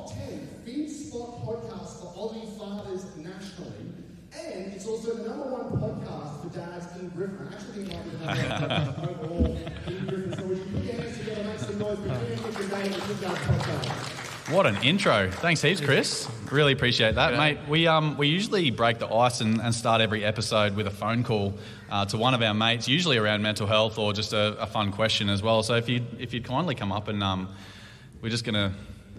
top 10 Fin Spot podcast for Aussie fathers nationally, and it's also the #1 podcast for dads in Griffin. I actually think it might be the #1 podcast overall in Griffin. So would you put your hands together, make some noise, but get your name at the Dad Podcast. What an intro. Thanks heaps, Chris. Really appreciate that, mate. We usually break the ice and start every episode with a phone call to one of our mates, usually around mental health or just a fun question as well. So if you'd kindly come up and we're just going to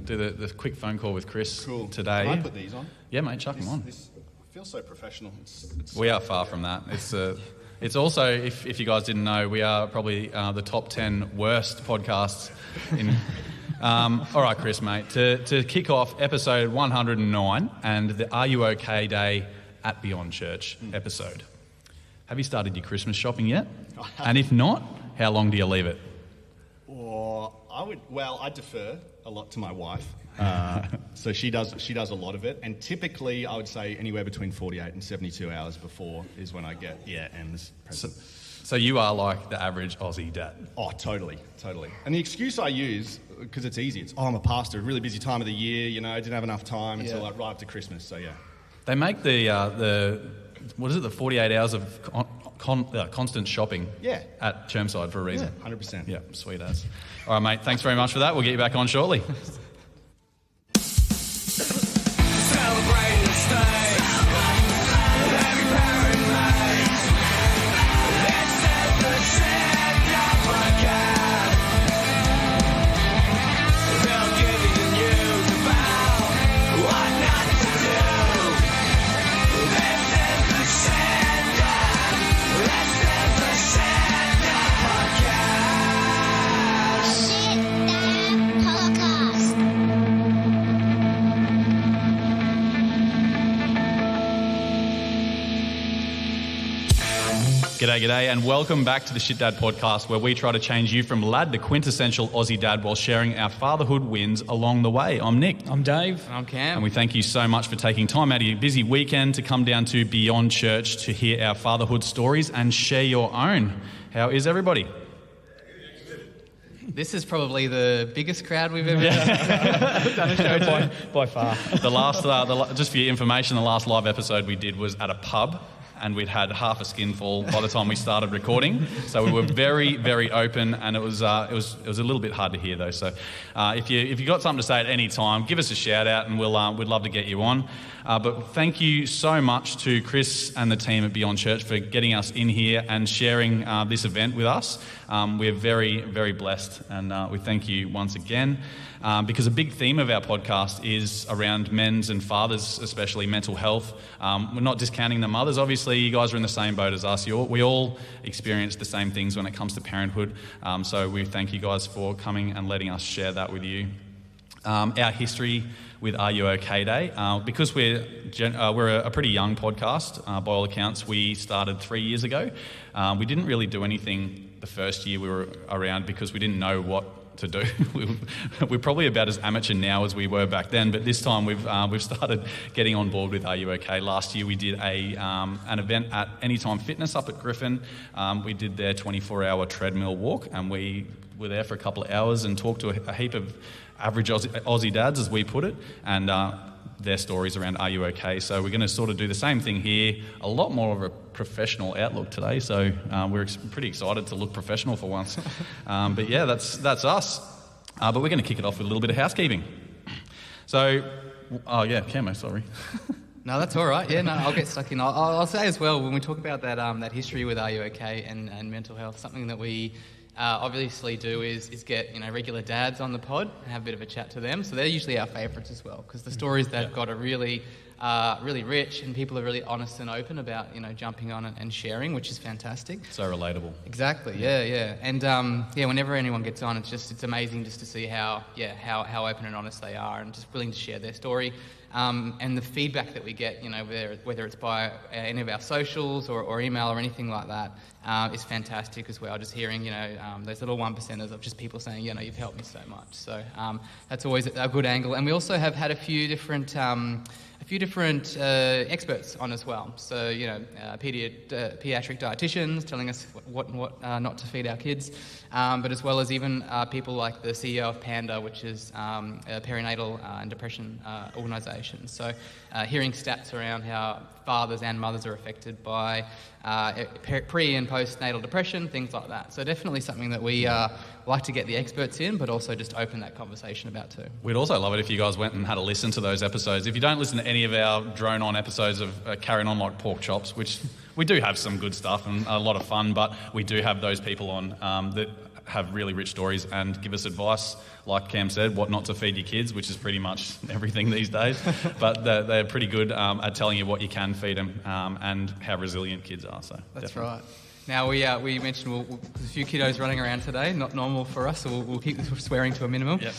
do the quick phone call with Chris today. Can I put these on? Yeah, mate, chuck them on. This feels so professional. We are far from that. It's also, if you guys didn't know, we are probably the top 10 worst podcasts in... all right, Chris, mate, to kick off episode 109 and the Are You OK Day at Beyond Church episode. Have you started your Christmas shopping yet? And if not, how long do you leave it? I defer a lot to my wife. So she does a lot of it, and typically I would say anywhere between 48 and 72 hours before is when I get M's present. So you are like the average Aussie dad. Oh, totally. And the excuse I use, because it's easy, I'm a pastor, really busy time of the year, didn't have enough time until like right up to Christmas, so yeah. They make the 48 hours of constant shopping at Chermside for a reason. Yeah, 100%. Yeah, sweet as. All right, mate, thanks very much for that. We'll get you back on shortly. G'day, and welcome back to the Shit Dad podcast, where we try to change you from lad to quintessential Aussie dad while sharing our fatherhood wins along the way. I'm Nick. I'm Dave. And I'm Cam. And we thank you so much for taking time out of your busy weekend to come down to Beyond Church to hear our fatherhood stories and share your own. How is everybody? This is probably the biggest crowd we've ever done a show to. By far. Just for your information, the last live episode we did was at a pub, and we'd had half a skinful by the time we started recording. So we were very, very open, and it was a little bit hard to hear though. So if you got something to say at any time, give us a shout out, and we'd love to get you on. But thank you so much to Chris and the team at Beyond Church for getting us in here and sharing this event with us. We're very, very blessed, and we thank you once again. Because a big theme of our podcast is around men's and fathers, especially mental health. We're not discounting the mothers. Obviously, you guys are in the same boat as us. We all experience the same things when it comes to parenthood. So we thank you guys for coming and letting us share that with you. Our history with Are You OK Day, because we're a pretty young podcast, by all accounts. We started 3 years ago. We didn't really do anything the first year we were around because we didn't know what to do. We're probably about as amateur now as we were back then, but this time we've started getting on board with Are You OK? Last year we did an event at Anytime Fitness up at Griffin. We did their 24-hour treadmill walk, and we were there for a couple of hours and talked to a heap of average Aussie dads, as we put it, and their stories around Are You OK? So we're going to sort of do the same thing here, a lot more of a professional outlook today, so we're pretty excited to look professional for once. But yeah, that's us. But we're going to kick it off with a little bit of housekeeping. So, Camo, sorry. No, that's all right. Yeah, no, I'll get stuck in. I'll say as well, when we talk about that history with Are You OK and mental health, something that we obviously do is get regular dads on the pod and have a bit of a chat to them. So they're usually our favourites as well, because the stories they've got are really rich, and people are really honest and open about jumping on it and sharing, which is fantastic. So relatable. Exactly. Yeah. And whenever anyone gets on, it's amazing just to see how open and honest they are, and just willing to share their story. And the feedback that we get, whether it's by any of our socials or email or anything like that, is fantastic as well. Just hearing, those little 1%ers of just people saying, you've helped me so much. So that's always a good angle. And we also have had a few different few different experts on as well. So, pediatric dietitians telling us what and what not to feed our kids, but as well as even people like the CEO of Panda, which is a perinatal and depression organisation. So, hearing stats around how fathers and mothers are affected by pre- and postnatal depression, things like that. So definitely something that we like to get the experts in, but also just open that conversation about too. We'd also love it if you guys went and had a listen to those episodes. If you don't listen to any of our drone-on episodes of Carrying On Like Pork Chops, which we do have some good stuff and a lot of fun, but we do have those people on that have really rich stories and give us advice, like Cam said, what not to feed your kids, which is pretty much everything these days. But they're pretty good at telling you what you can feed them and how resilient kids are. So that's definitely. Right. Now, we mentioned there's a few kiddos running around today, not normal for us, so we'll keep the swearing to a minimum. Yep.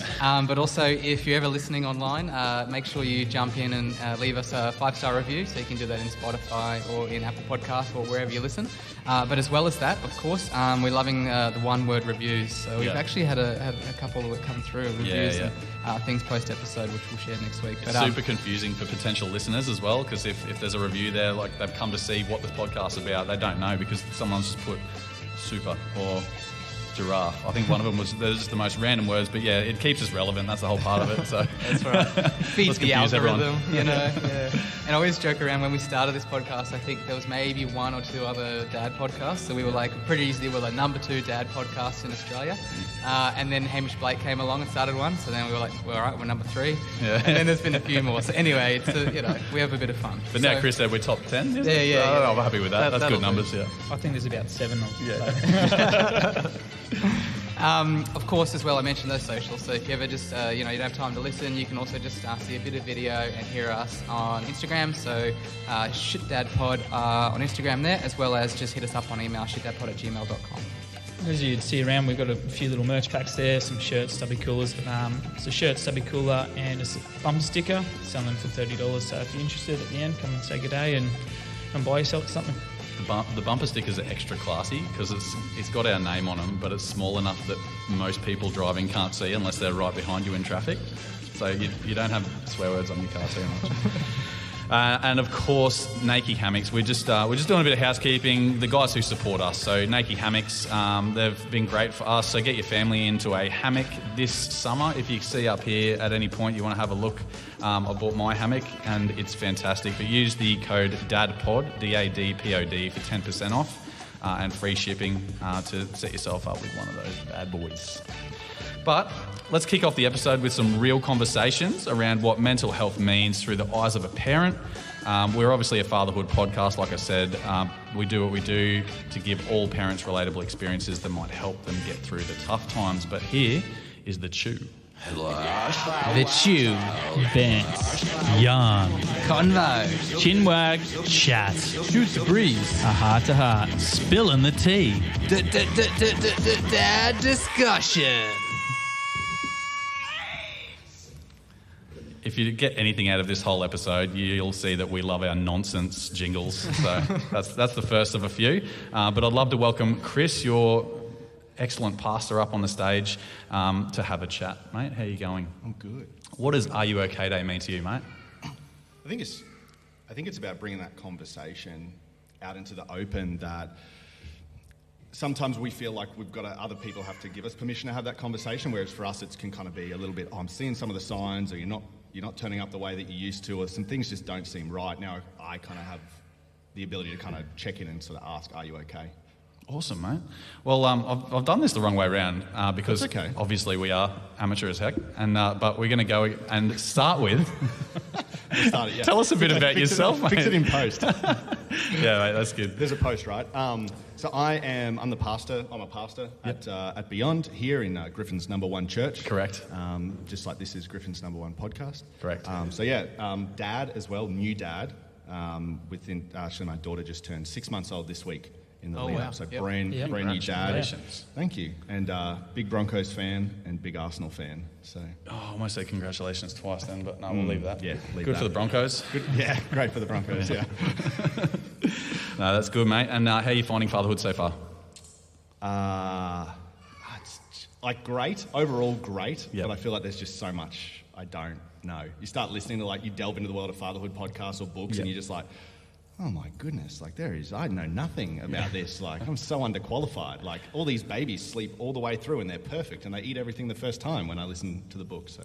But also, if you're ever listening online, make sure you jump in and leave us a 5-star review, so you can do that in Spotify or in Apple Podcasts or wherever you listen. But as well as that, of course, we're loving the one-word reviews. So we've actually had a couple that come through, reviews and things post-episode, which we'll share next week. It's super confusing for potential listeners as well, because if there's a review there, like they've come to see what this podcast's about, they don't know because someone's just put super or giraffe. I think one of them was, they're just the most random words, but yeah, it keeps us relevant. That's the whole part of it. So that's right. Feeds the algorithm, everyone. Yeah. And I always joke around when we started this podcast, I think there was maybe 1 or 2 other dad podcasts. So we were like pretty easily we're like number 2 dad podcast in Australia. And then Hamish Blake came along and started one. So then we were like, well, all right, we're number 3. Yeah. And then there's been a few more. So anyway, it's we have a bit of fun. But now Chris said we're top 10. Yeah. I'm happy with that. That's good numbers. Do. Yeah. I think there's about 7 of them. Of course, as well, I mentioned those socials. So if you ever just, you don't have time to listen, you can also just see a bit of video and hear us on Instagram. So shitdadpod on Instagram there, as well as just hit us up on email, shitdadpod@gmail.com. As you'd see around, we've got a few little merch packs there, some shirts, stubby coolers. It's a shirt, stubby cooler, and it's a bumper sticker. Selling them for $30. So if you're interested at the end, come and say good day and buy yourself something. The bumper stickers are extra classy because it's got our name on them, but it's small enough that most people driving can't see unless they're right behind you in traffic. So you don't have swear words on your car too much. And of course, Nakey Hammocks. We're just doing a bit of housekeeping. The guys who support us, so Nakey Hammocks, they've been great for us. So get your family into a hammock this summer. If you see up here at any point you want to have a look, I bought my hammock and it's fantastic. But use the code DADPOD, DADPOD, for 10% off and free shipping to set yourself up with one of those bad boys. But let's kick off the episode with some real conversations around what mental health means through the eyes of a parent. We're obviously a fatherhood podcast, like I said. We do what we do to give all parents relatable experiences that might help them get through the tough times. But here is the chew. The chew, bent, yarn, Convo, chinwag, chat, shoot the breeze, a heart-to-heart, spilling the tea. Dad discussion. If you get anything out of this whole episode, you'll see that we love our nonsense jingles. So that's the first of a few. But I'd love to welcome Chris, your excellent pastor, up on the stage to have a chat. Mate, how are you going? I'm good. What does Are You OK Day mean to you, mate? I think it's about bringing that conversation out into the open, that sometimes we feel like other people have to give us permission to have that conversation, whereas for us it can kind of be a little bit, I'm seeing some of the signs, or you're not turning up the way that you used to, or some things just don't seem right. Now I kind of have the ability to kind of check in and sort of ask, are you okay? Awesome, mate. Well, I've done this the wrong way around because okay. Obviously we are amateur as heck, and but we're going to go and start with... Tell us a bit about yourself, mate. Fix it in post. Yeah, mate, that's good. There's a post, right? So I'm the pastor. I'm a pastor at Beyond here in Griffin's #1 church. Correct. Just like this is Griffin's #1 podcast. Correct. Dad as well, new dad. Actually, my daughter just turned 6 months old this week. In the lead up. So brand new dad. Congratulations. Thank you. And big Broncos fan and big Arsenal fan. So I almost said congratulations twice then, but no, we'll leave that. Yeah, good for the Broncos. Good, yeah, great for the Broncos. Yeah. No, that's good, mate. And how are you finding fatherhood so far? It's like great overall, great. Yep. But I feel like there's just so much I don't know. You start listening to, like, you delve into the world of fatherhood podcasts or books, and you're just like, oh my goodness, like I know nothing about this. Like, I'm so underqualified. Like, all these babies sleep all the way through and they're perfect and they eat everything the first time when I listen to the book. So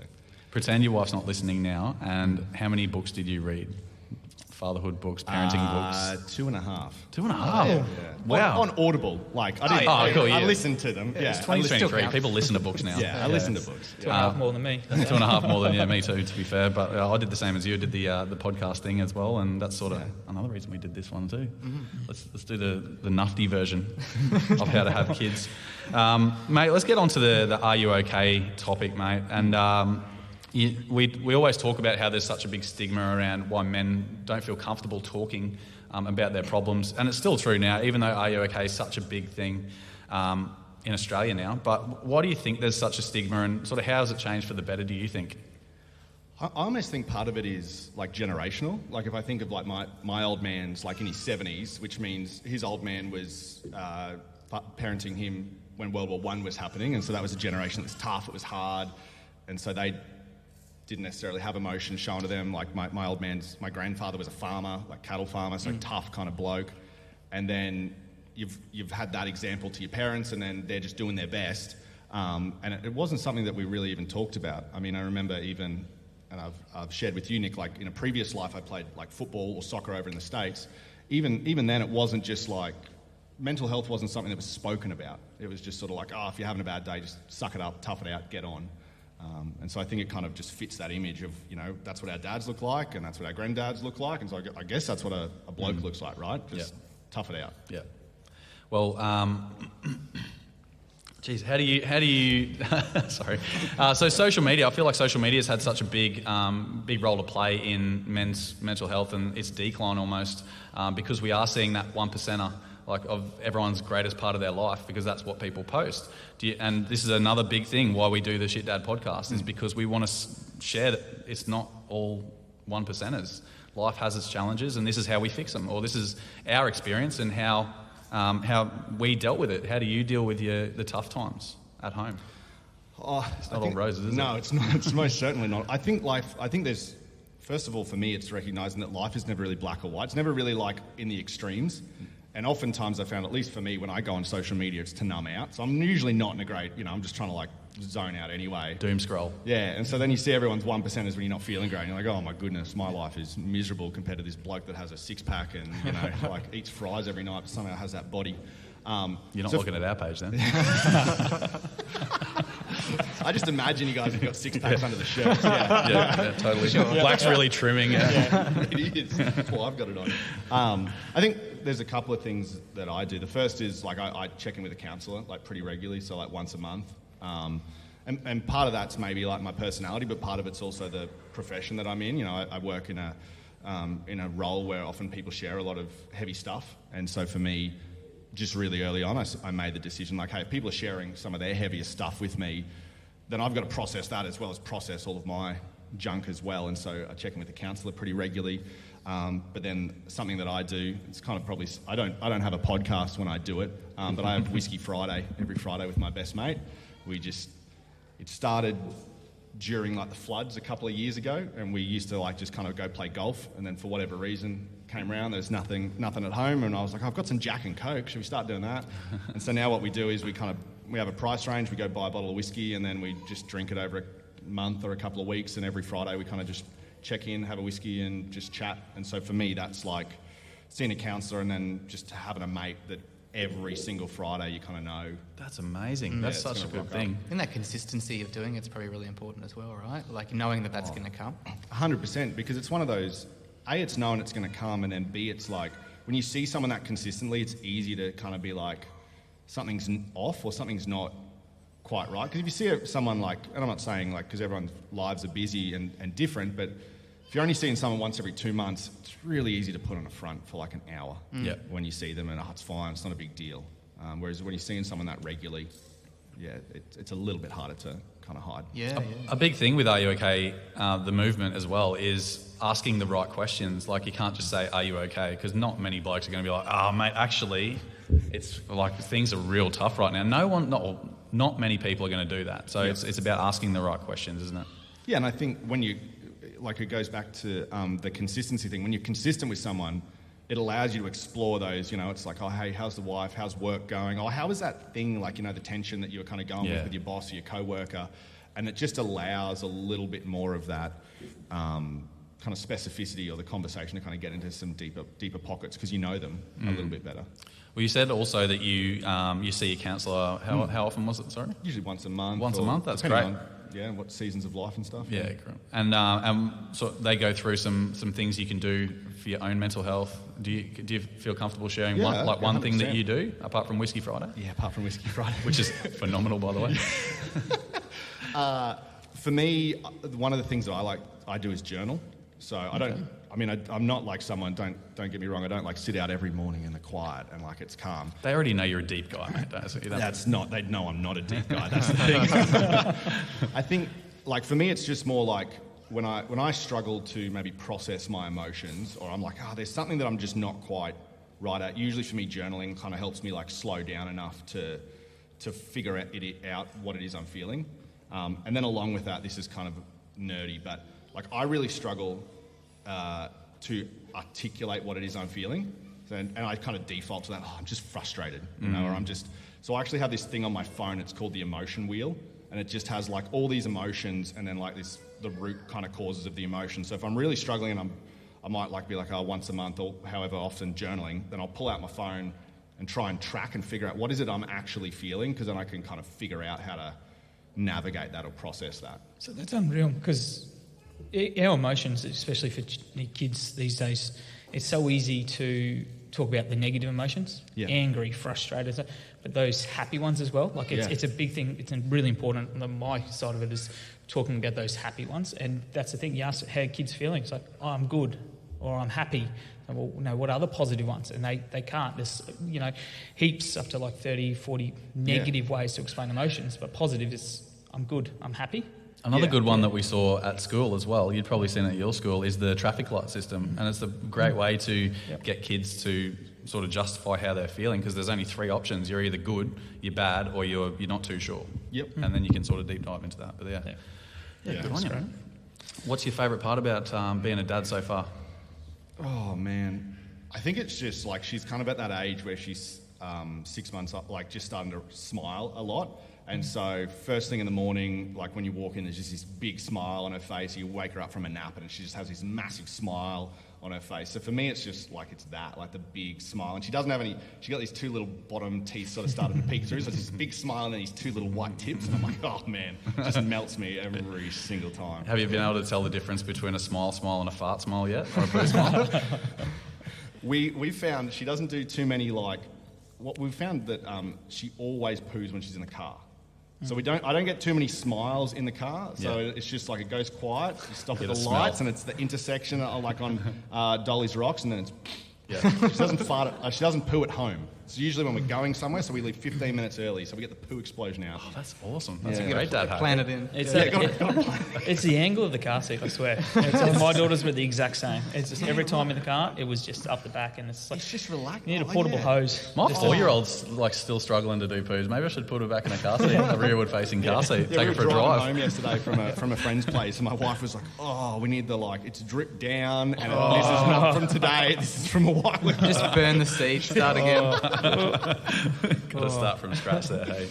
Pretend your wife's not listening now. And how many books did you read? Fatherhood books, parenting books? 2.5. 2.5? Yeah. Wow. On Audible. Like, I didn't. I listened to them. Yeah. It's 2023. People listen to books now. I listen to books. 2.5 more than me. 2.5 more than me too, to be fair. But I did the same as you. I did the podcast thing as well, and that's sort of another reason we did this one too. Mm-hmm. Let's do the nufty version of how to have kids, mate. Let's get on to the Are You Okay topic, mate. And we always talk about how there's such a big stigma around why men don't feel comfortable talking about their problems, and it's still true now, even though Are You Okay is such a big thing in Australia now. But why do you think there's such a stigma, and sort of how has it changed for the better, do you think? I almost think part of it is like generational. Like, if I think of like my old man's like in his 70s, which means his old man was parenting him when World War I was happening, and so that was a generation that was tough, it was hard, and so they didn't necessarily have emotion shown to them. Like my grandfather was a farmer, like cattle farmer, so tough kind of bloke. And then you've had that example to your parents, and then they're just doing their best. And it wasn't something that we really even talked about. I mean, I remember even, and I've shared with you, Nick, like in a previous life I played like football or soccer over in the States. Even then it wasn't just like, mental health wasn't something that was spoken about. It was just sort of like, if you're having a bad day, just suck it up, tough it out, get on. And so I think it kind of just fits that image of, that's what our dads look like, and that's what our granddads look like, and so I guess that's what a bloke looks like, right? Just tough it out. Yeah. Well, geez, how do you sorry. So social media, I feel like social media has had such a big role to play in men's mental health and its decline almost, because we are seeing that 1%er, like, of everyone's greatest part of their life, because that's what people post. And this is another big thing why we do the Shit Dad podcast, is because we want to share that it's not all 1%ers. Life has its challenges, and this is how we fix them, or this is our experience and how we dealt with it. How do you deal with the tough times at home? It's not all roses, is it? No, it's not. It's most certainly not. I think there's, first of all, for me, it's recognising that life is never really black or white. It's never really like in the extremes. And oftentimes I found, at least for me, when I go on social media, it's to numb out. So I'm usually not in a great, I'm just trying to like zone out anyway. Doom scroll. Yeah, and so then you see everyone's 1%ers when you're not feeling great. And you're like, oh my goodness, my life is miserable compared to this bloke that has a six-pack and, like eats fries every night but somehow has that body. You're not looking at our page then. I just imagine you guys have got six-packs under the shirts. Yeah, totally. Sure. Black's really trimming. It is. Well, I've got it on. I think there's a couple of things that I do. The first is, like, I check in with a counsellor, like, pretty regularly, so, like, once a month. And part of that's maybe, like, my personality, but part of it's also the profession that I'm in. I work in a role where often people share a lot of heavy stuff. And so for me, just really early on, I made the decision, like, hey, if people are sharing some of their heaviest stuff with me, then I've got to process that as well as process all of my junk as well. And so I check in with a counsellor pretty regularly. But then something that I do, it's kind of probably, I don't have a podcast when I do it, but I have Whiskey Friday every Friday with my best mate. It started during like the floods a couple of years ago, and we used to like just kind of go play golf, and then for whatever reason came around, there's nothing at home, and I was like, I've got some Jack and Coke, should we start doing that? And so now what we do is we have a price range, we go buy a bottle of whiskey, and then we just drink it over a month or a couple of weeks, and every Friday we kind of just check in, have a whiskey and just chat. And so for me, that's like seeing a counsellor and then just having a mate that every single Friday you kind of know. That's amazing. That's such a good thing. And that consistency of doing it's probably really important as well, right? Like knowing that that's going to come. 100%, because it's one of those, A, it's known it's going to come, and then B, it's like when you see someone that consistently, it's easy to kind of be like, something's off or something's not quite right. Because if you see someone like, and I'm not saying like, because everyone's lives are busy and different, but if you're only seeing someone once every 2 months, it's really easy to put on a front for like an hour when you see them, and it's fine, it's not a big deal. Whereas when you're seeing someone that regularly, it's a little bit harder to kind of hide. A big thing with Are You Okay, the movement as well, is asking the right questions. Like, you can't just say, are you okay? Because not many blokes are going to be like, oh, mate, actually, it's like things are real tough right now. Not many people are going to do that. So it's about asking the right questions, isn't it? Yeah, and I think when you, like it goes back to the consistency thing. When you're consistent with someone, it allows you to explore those, it's like, oh, hey, how's the wife? How's work going? Oh, how is that thing, like, the tension that you're kind of going with your boss or your co-worker? And it just allows a little bit more of that kind of specificity or the conversation to kind of get into some deeper pockets because you know them a little bit better. Well, you said also that you see a counsellor. How often was it? Sorry, usually once a month. Once a month. That's great. On, what seasons of life and stuff. Yeah, great. And so they go through some things you can do for your own mental health. Do you feel comfortable sharing one thing that you do apart from Whiskey Friday? Yeah, apart from Whiskey Friday, which is phenomenal, by the way. For me, one of the things that I do is journal. So I'm not like someone, don't get me wrong, I don't like sit out every morning in the quiet and like it's calm. They already know you're a deep guy, mate. They know I'm not a deep guy, that's the thing. I think, like for me, it's just more like when I struggle to maybe process my emotions, or I'm like, there's something that I'm just not quite right at. Usually for me, journaling kind of helps me like slow down enough to figure out what it is I'm feeling. And then along with that, this is kind of nerdy, but like I really struggle to articulate what it is I'm feeling. And I kind of default to that, I'm just frustrated, or I'm just... So I actually have this thing on my phone, it's called the emotion wheel, and it just has like all these emotions and then like the root kind of causes of the emotion. So if I'm really struggling and I might like be like, once a month or however often journaling, then I'll pull out my phone and try and track and figure out what is it I'm actually feeling, because then I can kind of figure out how to navigate that or process that. So that's unreal, because our emotions, especially for kids these days, it's so easy to talk about the negative emotions, angry, frustrated, but those happy ones as well. Like it's a big thing. It's really important. On my side of it is talking about those happy ones, and that's the thing. You ask how kids feeling. It's like, I'm good, or I'm happy. Well, what are the positive ones? And they can't. There's heaps up to like 30, 40 negative ways to explain emotions, but positive is I'm good, I'm happy. Another good one that we saw at school as well, you'd probably seen it at your school, is the traffic light system. And it's a great way to get kids to sort of justify how they're feeling, because there's only 3 options. You're either good, you're bad, or you're not too sure. Yep. And then you can sort of deep dive into that. But good on you, man. What's your favourite part about being a dad so far? Oh, man. I think it's just like she's kind of at that age where she's 6 months up, like just starting to smile a lot. And so first thing in the morning, like when you walk in, there's just this big smile on her face. You wake her up from a nap and she just has this massive smile on her face. So for me, it's just like it's that, like the big smile. And she doesn't have any, she got these 2 little bottom teeth sort of starting to peek through. So it's this big smile and then these 2 little white tips. And I'm like, oh man, it just melts me every single time. Have you been able to tell the difference between a smile and a fart smile yet? Or a poo smile? We found she doesn't do too many we found that she always poos when she's in the car. So I don't get too many smiles in the car. So it's just like it goes quiet. You stop at the lights, and it's the intersection, like on Dolly's Rocks, and then it's. Yeah. She doesn't fart. She doesn't poo at home. It's usually when we're going somewhere, so we leave 15 minutes early, so we get the poo explosion out. Oh, that's awesome. That's a great dad hack. Plan it in. It's the angle of the car seat, I swear. My daughters were the exact same. It's just every time in the car, it was just up the back, and it's like it's just relaxed. You need a portable hose. My 4-year-old's like still struggling to do poos. Maybe I should put her back in a car seat, a rearward-facing car seat. Take her for a drive. Home yesterday from a friend's place, and my wife was like, "Oh, we need it's dripped down, and this is not from today. This is from a while ago." Just burn the seat, start again. Got to start from scratch there, hey.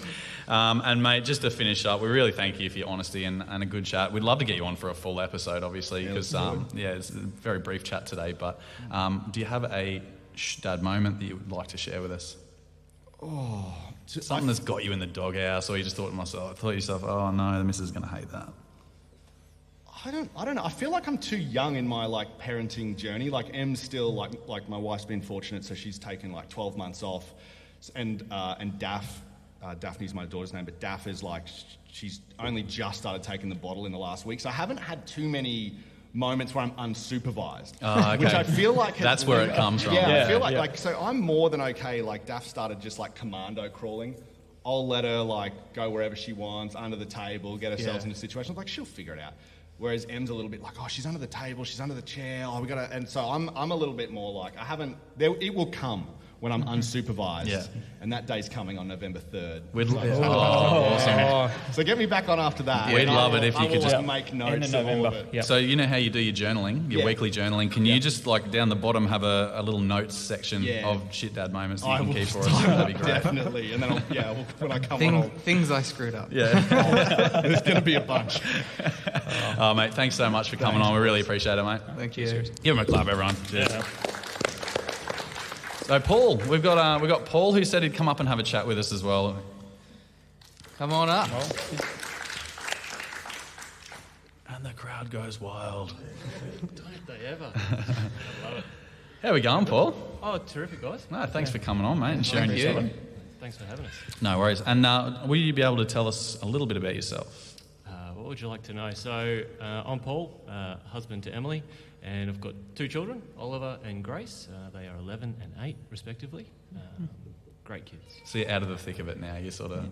And mate, just to finish up, we really thank you for your honesty and a good chat. We'd love to get you on for a full episode, obviously, because it's a very brief chat today. But do you have a dad moment that you would like to share with us? Oh, something that's got you in the doghouse, or you just thought to yourself, oh no, the missus is going to hate that. I don't know. I feel like I'm too young in my parenting journey. Like Em's still like my wife's been fortunate, so she's taken 12 months off, and Daphne's my daughter's name, but Daph is she's only just started taking the bottle in the last week, so I haven't had too many moments where I'm unsupervised, which I feel like that's where it comes from. I feel like so I'm more than okay. Daph started just commando crawling. I'll let her go wherever she wants, under the table, get herself into situations. She'll figure it out. Whereas Em's a little bit she's under the table, she's under the chair, we gotta, and so I'm a little bit more I haven't, it will come when I'm unsupervised. Yeah. And that day's coming on November 3rd. Awesome. So get me back on after that. We'd love it if you could just make End notes of of all of November. it. Yep. So you know how you do your journaling, your Yeah. weekly journaling. Can you just like down the bottom have a little notes section Yeah. of shit dad moments that you I can will keep for us? That'd be great. Definitely. And then when I come on, Things I screwed up. Yeah. there's going to be a bunch. Oh mate, thanks so much for coming on. We really appreciate it, mate. Thank you. Give him a clap, everyone. Yeah. So Paul, we've got Paul who said he'd come up and have a chat with us as well. Come on up. And the crowd goes wild. Don't they ever? I love it. How we going, Paul? Oh, terrific, guys. No, thanks for coming on, mate, and sharing your story. Thanks for having us. No worries. And will you be able to tell us a little bit about yourself? What would you like to know? So, I'm Paul, husband to Emily, and I've got 2 children, Oliver and Grace. They are 11 and 8, respectively. Great kids. So you're out of the thick of it now. You're sort of...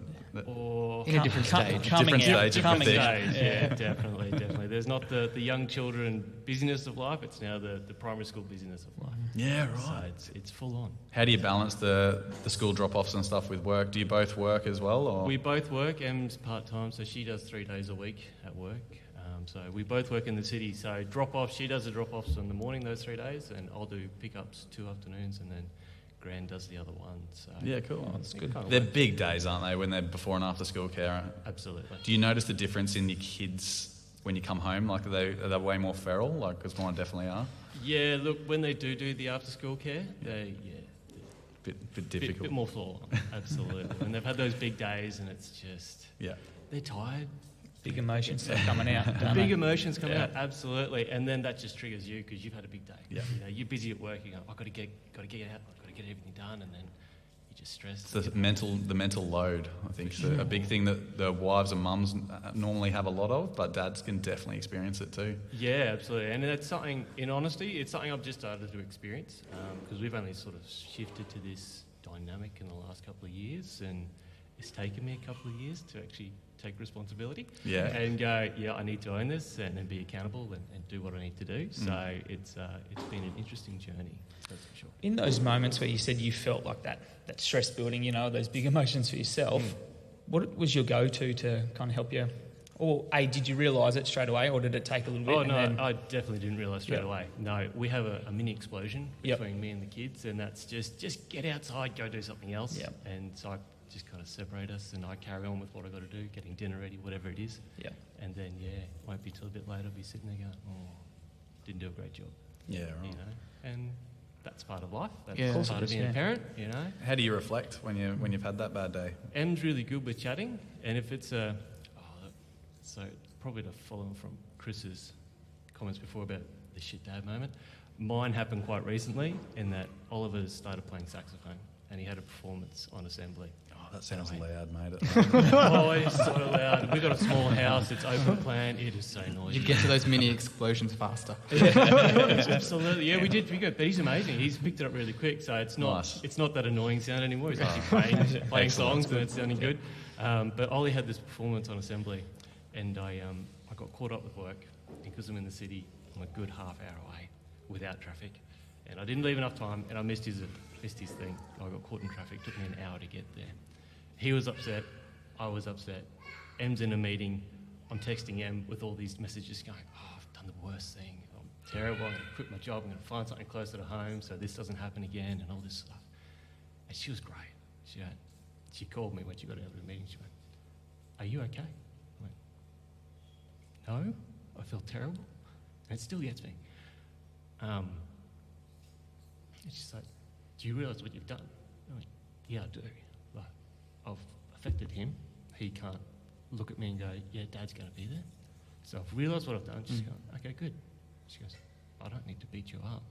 Or In a different stage. Different stage of coming the stage, yeah, definitely. There's not the young children busyness of life. It's now the primary school busyness of life. Yeah, So right. it's full on. How do you balance the school drop-offs and stuff with work? Do you both work as well? Or? We both work. Em's part-time, so she does 3 days a week at work. So we both work in the city. So drop-offs, she does the drop-offs in the morning those 3 days, and I'll do pick-ups 2 afternoons, and then Gran does the other one. So Yeah, cool. That's it good. kinda They're works. big days, aren't they, when they're before and after school care? Absolutely. Do you notice the difference in your kids when you come home? Like, are they way more feral? Like, because mine definitely are. Yeah, look, when they do the after-school care, Bit difficult. bit more full on. Absolutely. When they've had those big days, and it's just Yeah. they're tired. Big emotions start coming out. don't Big they? emotions come Yeah. out, absolutely, and then that just triggers you because you've had a big day. Yeah. You know, you're busy at work. You go, I've got to get out. I've got to get everything done, and then you just stress. It's the mental load, I think, is a big thing that the wives and mums normally have a lot of, but dads can definitely experience it too. Yeah, absolutely, and that's something. In honesty, it's something I've just started to experience because we've only sort of shifted to this dynamic in the last couple of years, and it's taken me a couple of years to actually take responsibility and go, yeah, I need to own this and be accountable and do what I need to do. So it's been an interesting journey, that's for sure. In those moments where you said you felt like that stress building, you know, those big emotions for yourself, what was your go-to to kind of help you? Or did you realise it straight away, or did it take a little bit? Oh, and no, then- I definitely didn't realise straight away. No, we have a mini explosion between me and the kids, and that's just get outside, go do something else. Yep. And so I just kind of separate us, and I carry on with what I got to do, getting dinner ready, whatever it is. Yep. And then, won't be till a bit later, I'll be sitting there going, oh, didn't do a great job. Yeah, You right. know, and that's part of life. That's Yeah. part of being a parent, you know. How do you reflect when you've had that bad day? Em's really good with chatting, and if it's so probably to follow on from Chris's comments before about the shit dad moment, mine happened quite recently in that Oliver started playing saxophone and he had a performance on assembly. Oh, that sounds loud, mate. Oh, it's so loud. We've got a small house, it's open plan, it is so noisy. You'd get to those mini explosions faster. Absolutely, yeah, we did. But he's amazing. He's picked it up really quick, so it's not Nice. it's not that annoying sound anymore. He's actually playing songs and it's sounding good. But Ollie had this performance on assembly, and I got caught up with work because I'm in the city. I'm a good half hour away without traffic, and I didn't leave enough time, and I missed his thing. I got caught in traffic. Took me an hour to get there. He was upset. I was upset. Em's in a meeting. I'm texting Em with all these messages going, oh, I've done the worst thing. I'm terrible. I'm going to quit my job. I'm going to find something closer to home so this doesn't happen again and all this stuff. And she was great. She called me when she got out of the meeting. She went, are you okay? I went, no, I feel terrible. And it still gets me. And she's like, do you realise what you've done? I went, yeah, I do. Like, I've affected him. He can't look at me and go, yeah, Dad's going to be there. So I've realised what I've done. She's going, okay, good. She goes, I don't need to beat you up.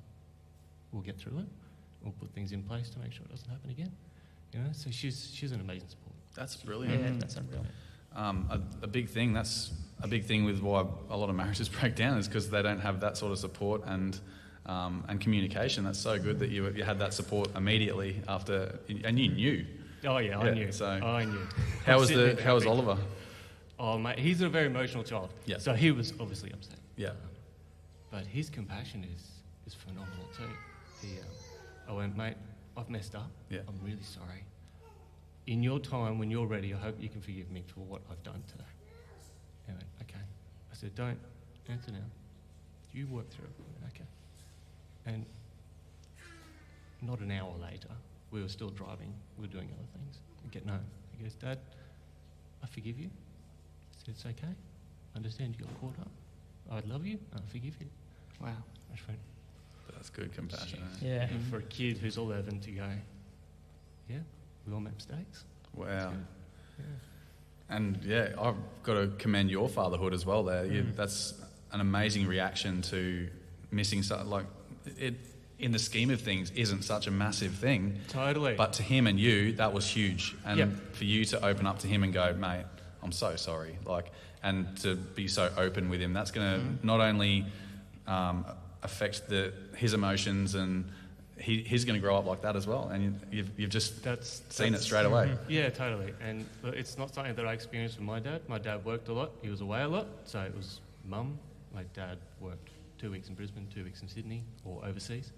We'll get through it. We'll put things in place to make sure it doesn't happen again. You know, so she's an amazing support. That's brilliant. Yeah, that's unreal. A big thing. That's a big thing with why a lot of marriages break down is because they don't have that sort of support and communication. That's so good that you had that support immediately after, and you knew. Oh yeah, I knew. So I knew. How was Oliver? Oh mate, he's a very emotional child. Yeah. So he was obviously upset. Yeah. But his compassion is phenomenal too. I went, mate, I've messed up. Yeah. I'm really sorry. In your time, when you're ready, I hope you can forgive me for what I've done today. He went, okay. I said, don't answer now. You work through it. He went, okay. And not an hour later, we were still driving. We were doing other things. We get home. He goes, Dad, I forgive you. I said, it's okay. I understand you got caught up. I love you. I forgive you. Wow. I just went, That's good compassion. Yeah. and for a kid who's 11 to go, yeah, we all make mistakes. Wow. Yeah. And yeah, I've got to commend your fatherhood as well there. That's an amazing reaction to missing something. Like, it, in the scheme of things, isn't such a massive thing. Totally. But to him and you, that was huge. And Yep. for you to open up to him and go, mate, I'm so sorry. Like, and to be so open with him, that's going to not only affect his emotions, and he's going to grow up like that as well. And you've just seen it straight away. Yeah, totally. And it's not something that I experienced with my dad. My dad worked a lot. He was away a lot. So it was mum. My dad worked 2 weeks in Brisbane, 2 weeks in Sydney, or overseas.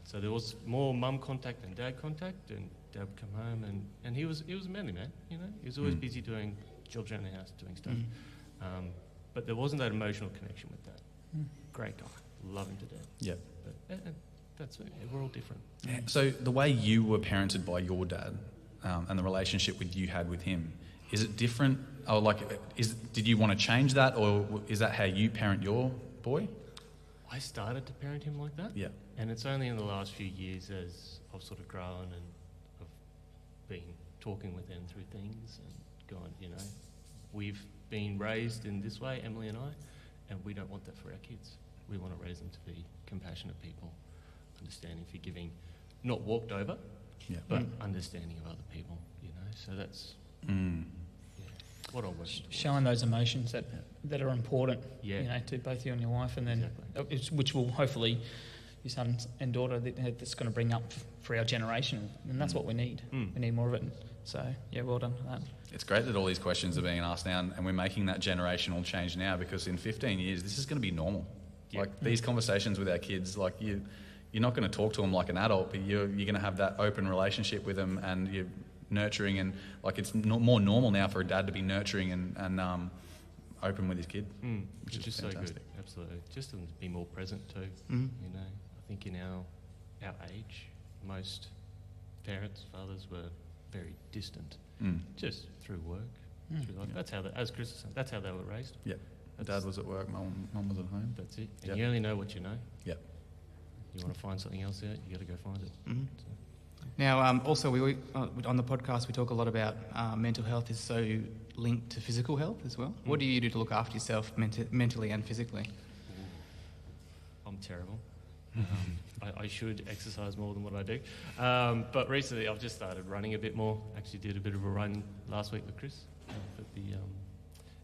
So there was more mum contact than dad contact. And dad would come home, and he was a manly man. You know, he was always busy doing jobs around the house, doing stuff. But there wasn't that emotional connection with dad. Great guy, love him to death. Yeah. But that's it. We're all different. So the way you were parented by your dad, and the relationship you had with him, is it different? Or did you want to change that, or is that how you parent your boy? I started to parent him like that. Yeah. And it's only in the last few years as I've sort of grown and I've been talking with them through things and gone, you know, we've been raised in this way, Emily and I, and we don't want that for our kids. We want to raise them to be compassionate people, understanding, forgiving, not walked over, but understanding of other people, you know. So that's what I'm working towards. Showing those emotions that are important, Yeah. you know, to both you and your wife, and then Exactly. which will hopefully your son and daughter that's going to bring up for our generation, and that's what we need. We need more of it. So yeah, well done for that. It's great that all these questions are being asked now, and we're making that generational change now, because in 15 years, this is going to be normal. Yeah. Like, these conversations with our kids, like, you're not going to talk to them like an adult, but you're going to have that open relationship with them, and you're nurturing, and like, it's more normal now for a dad to be nurturing and open with his kid, which is so fantastic. good. Absolutely. Just to be more present too. You know, I think in our age, most parents, fathers were very distant, just through work, through life. That's how, as Chris was saying, that's how they were raised. Yeah. Dad was at work, mum was at home. That's it. And you only know what you know. Yep. You want to find something else out, you got to go find it. So. Now, also, we on the podcast, we talk a lot about mental health is so linked to physical health as well. What do you do to look after yourself mentally and physically? I'm terrible. I should exercise more than what I do. But recently I've just started running a bit more. Actually did a bit of a run last week with Chris at the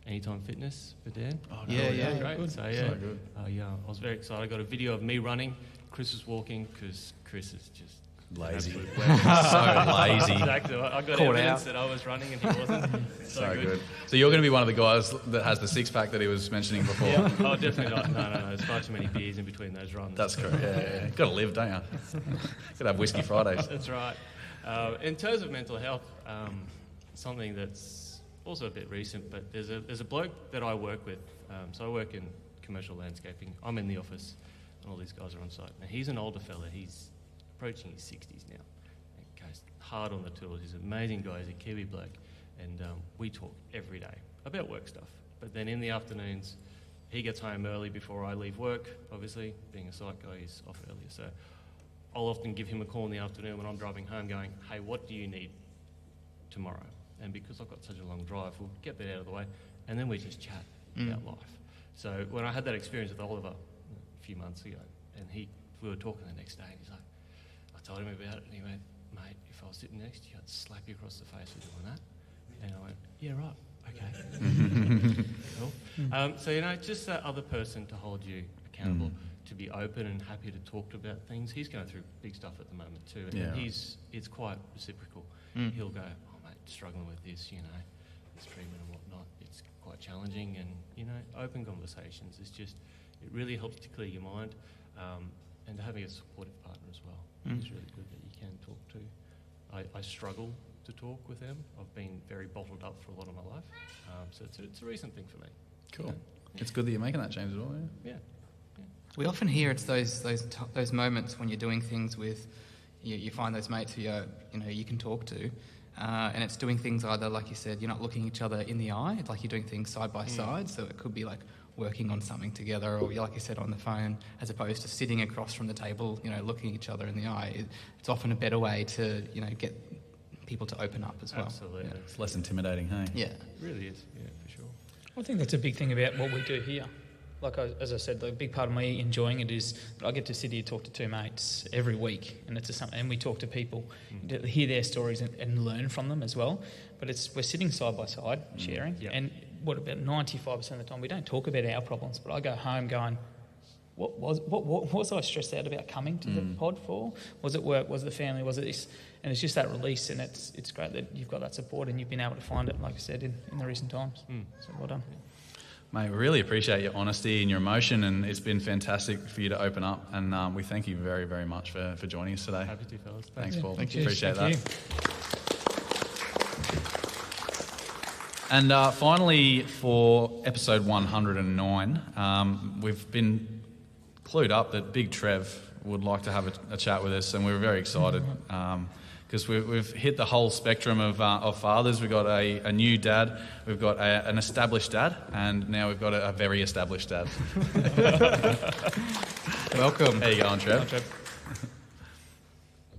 Anytime Fitness for Dan. Oh, Yeah, Great. good. So yeah, So good. I was very excited. I got a video of me running. Chris was walking because Chris is just Lazy. an absolute So lazy. Exactly. I got Caught evidence out. that I was running and he wasn't. So good. So you're going to be one of the guys that has the six-pack that he was mentioning before. Yeah. Oh, definitely not. No. There's far too many beers in between those runs. That's correct. Yeah. Got to live, don't you? Got to have whiskey Fridays. That's right. In terms of mental health, something that's also a bit recent, but there's a bloke that I work with. So I work in commercial landscaping. I'm in the office, and all these guys are on site. Now, he's an older fella. He's approaching his 60s now. And goes hard on the tools. He's an amazing guy. He's a Kiwi bloke. And we talk every day about work stuff. But then in the afternoons, he gets home early before I leave work, obviously. Being a site guy, he's off earlier. So I'll often give him a call in the afternoon when I'm driving home going, hey, what do you need tomorrow? And because I've got such a long drive, we'll get that out of the way. And then we just chat about life. So when I had that experience with Oliver a few months ago, and we were talking the next day, and he's like, I told him about it, and he went, mate, if I was sitting next to you, I'd slap you across the face for doing that. And I went, yeah, right, okay. Cool. So, you know, just that other person to hold you accountable, to be open and happy to talk about things. He's going through big stuff at the moment too, and it's quite reciprocal. He'll go, oh mate, struggling with this, you know, this treatment and whatnot. It's quite challenging, and you know, open conversations. It really helps to clear your mind. and having a supportive partner as well is really good that you can talk to. I struggle to talk with them. I've been very bottled up for a lot of my life, so it's a recent thing for me. Cool. It's good that you're making that change as well. Yeah. We often hear it's those moments when you're doing things with, you find those mates who you can talk to, and it's doing things either, like you said, you're not looking each other in the eye, it's like you're doing things side by side, so it could be like working on something together, or like you said, on the phone, as opposed to sitting across from the table, looking each other in the eye. It's often a better way to, get people to open up as well. Absolutely. Yeah. It's less intimidating, hey? Yeah. It really is, yeah, for sure. I think that's a big thing about what we do here. Like, as I said, the big part of me enjoying it is that I get to sit here, talk to two mates every week, and and we talk to people, to hear their stories and learn from them as well. But we're sitting side by side, sharing, and about 95% of the time we don't talk about our problems, but I go home going, what was I stressed out about coming to the pod for? Was it work? Was it the family? Was it this? And it's just that release, and it's great that you've got that support and you've been able to find it, like I said, in the recent times. So well done. Mate, we really appreciate your honesty and your emotion, and it's been fantastic for you to open up, and we thank you very, very much for joining us today. Happy to, fellas. Thanks, Paul. Thank you. Appreciate Thank that. And finally, for episode 109, we've been clued up that Big Trev would like to have a chat with us, and we're very excited because we've hit the whole spectrum of fathers. We've got a new dad, we've got an established dad, and now we've got a very established dad. Welcome. How you going, Trev? Hi, Trev.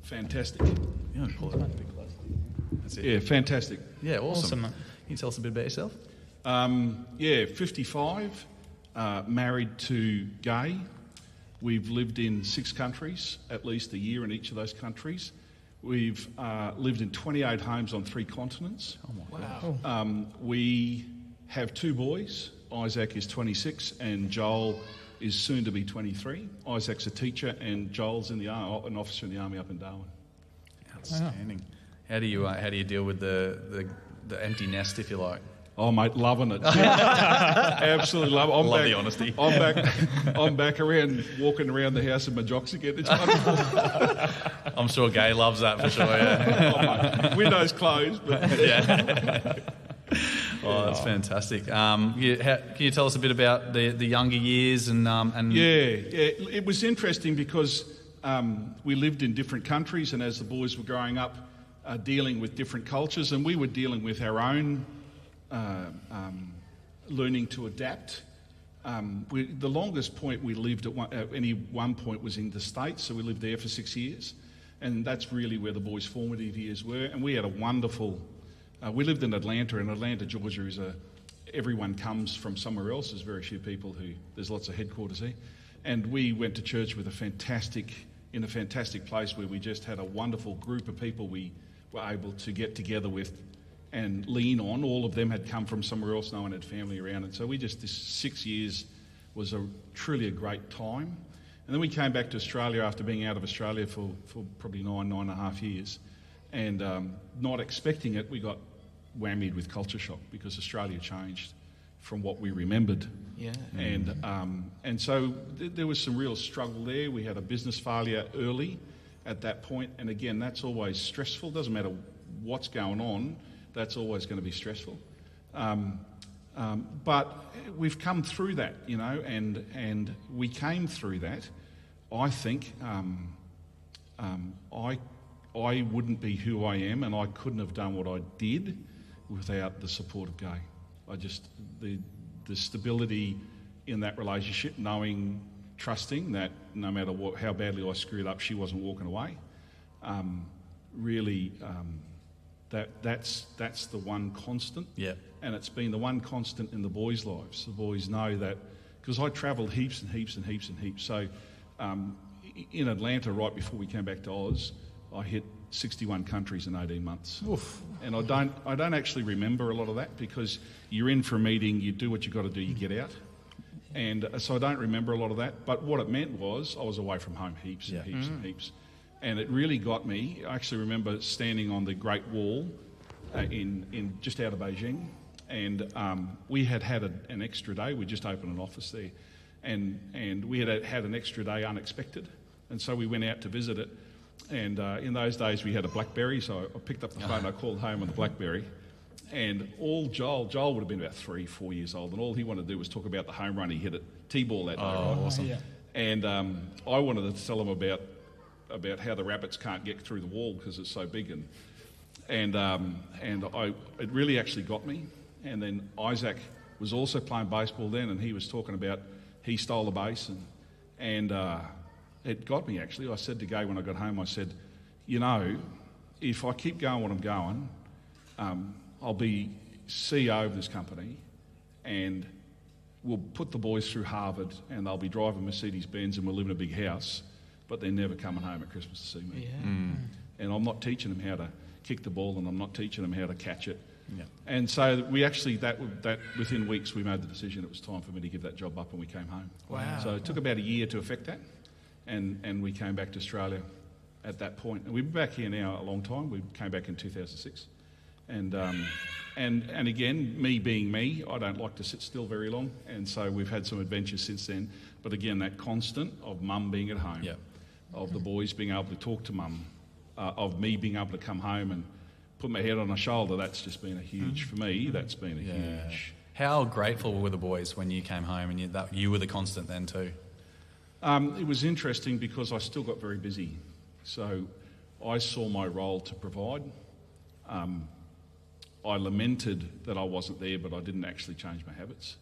Fantastic. You want to pull it a bit closer? That's it. Yeah, fantastic. Yeah, awesome. Mate. Can you tell us a bit about yourself? 55, married to Gay. We've lived in 6 countries, at least a year in each of those countries. We've lived in 28 homes on 3 continents. Oh my God. We have 2 boys. Isaac is 26 and Joel is soon to be 23. Isaac's a teacher and Joel's an officer in the army up in Darwin. Outstanding. How do you deal with the empty nest, if you like? Oh, mate, loving it. Absolutely love it. Love the honesty. I'm back around, walking around the house in my jocks again. It's wonderful. I'm sure Gay loves that for sure, yeah. Oh, mate. Windows closed. But Yeah. Oh, that's fantastic. Can you tell us a bit about the younger years and Yeah, it was interesting because we lived in different countries, and as the boys were growing up, dealing with different cultures, and we were dealing with our own learning to adapt. The longest point we lived at any one point was in the States, so we lived there for 6 years, and that's really where the boys' formative years were. And we had a wonderful. We lived in Atlanta, and Atlanta, Georgia is everyone comes from somewhere else. There's very few people there's lots of headquarters here, and we went to church with a fantastic place where we just had a wonderful group of people we were able to get together with and lean on. All of them had come from somewhere else. No one had family around. And so this 6 years was truly a great time. And then we came back to Australia after being out of Australia for probably 9.5 years. And not expecting it, we got whammied with culture shock because Australia changed from what we remembered. Yeah. And so there was some real struggle there. We had a business failure early at that point. And again, that's always stressful. Doesn't matter what's going on. That's always going to be stressful. But we've come through that, and we came through that. I think I wouldn't be who I am, and I couldn't have done what I did without the support of Gay. The stability in that relationship, trusting that no matter how badly I screwed up, she wasn't walking away. That's the one constant. Yeah. And it's been the one constant in the boys' lives. The boys know that, because I travelled heaps and heaps and heaps and heaps. So in Atlanta, right before we came back to Oz, I hit 61 countries in 18 months. Oof. And I don't actually remember a lot of that, because you're in for a meeting, you do what you got to do, you get out. And so I don't remember a lot of that. But what it meant was I was away from home heaps and heaps and heaps. And it really got me. I actually remember standing on the Great Wall in just out of Beijing, and we had an extra day. We just opened an office there, and we had an extra day unexpected. And so we went out to visit it. And in those days we had a BlackBerry, so I picked up the phone, I called home on the BlackBerry. And Joel would have been about 3-4 years old, and all he wanted to do was talk about the home run he hit at T-ball that day. Oh, awesome. Yeah. And I wanted to tell him about how the rabbits can't get through the wall because it's so big. And it really actually got me. And then Isaac was also playing baseball then, and he was talking about he stole the base. And it got me, actually. I said to Gay when I got home, I said, you know, if I keep going what I'm going, I'll be CEO of this company, and we'll put the boys through Harvard, and they'll be driving Mercedes-Benz, and we'll live in a big house, but they're never coming home at Christmas to see me. Yeah. And I'm not teaching them how to kick the ball, and I'm not teaching them how to catch it. Yeah. And so we actually, that within weeks, we made the decision it was time for me to give that job up, and we came home. Wow. So it took about a year to effect that, and we came back to Australia at that point. And we've been back here now a long time. We came back in 2006. And again, me being me, I don't like to sit still very long, and so we've had some adventures since then. But again, that constant of mum being at home, of the boys being able to talk to mum, of me being able to come home and put my head on her shoulder, that's just been a huge, for me, that's been a huge. How grateful were the boys when you came home and you were the constant then too? It was interesting because I still got very busy. So I saw my role to provide. I lamented that I wasn't there, but I didn't actually change my habits.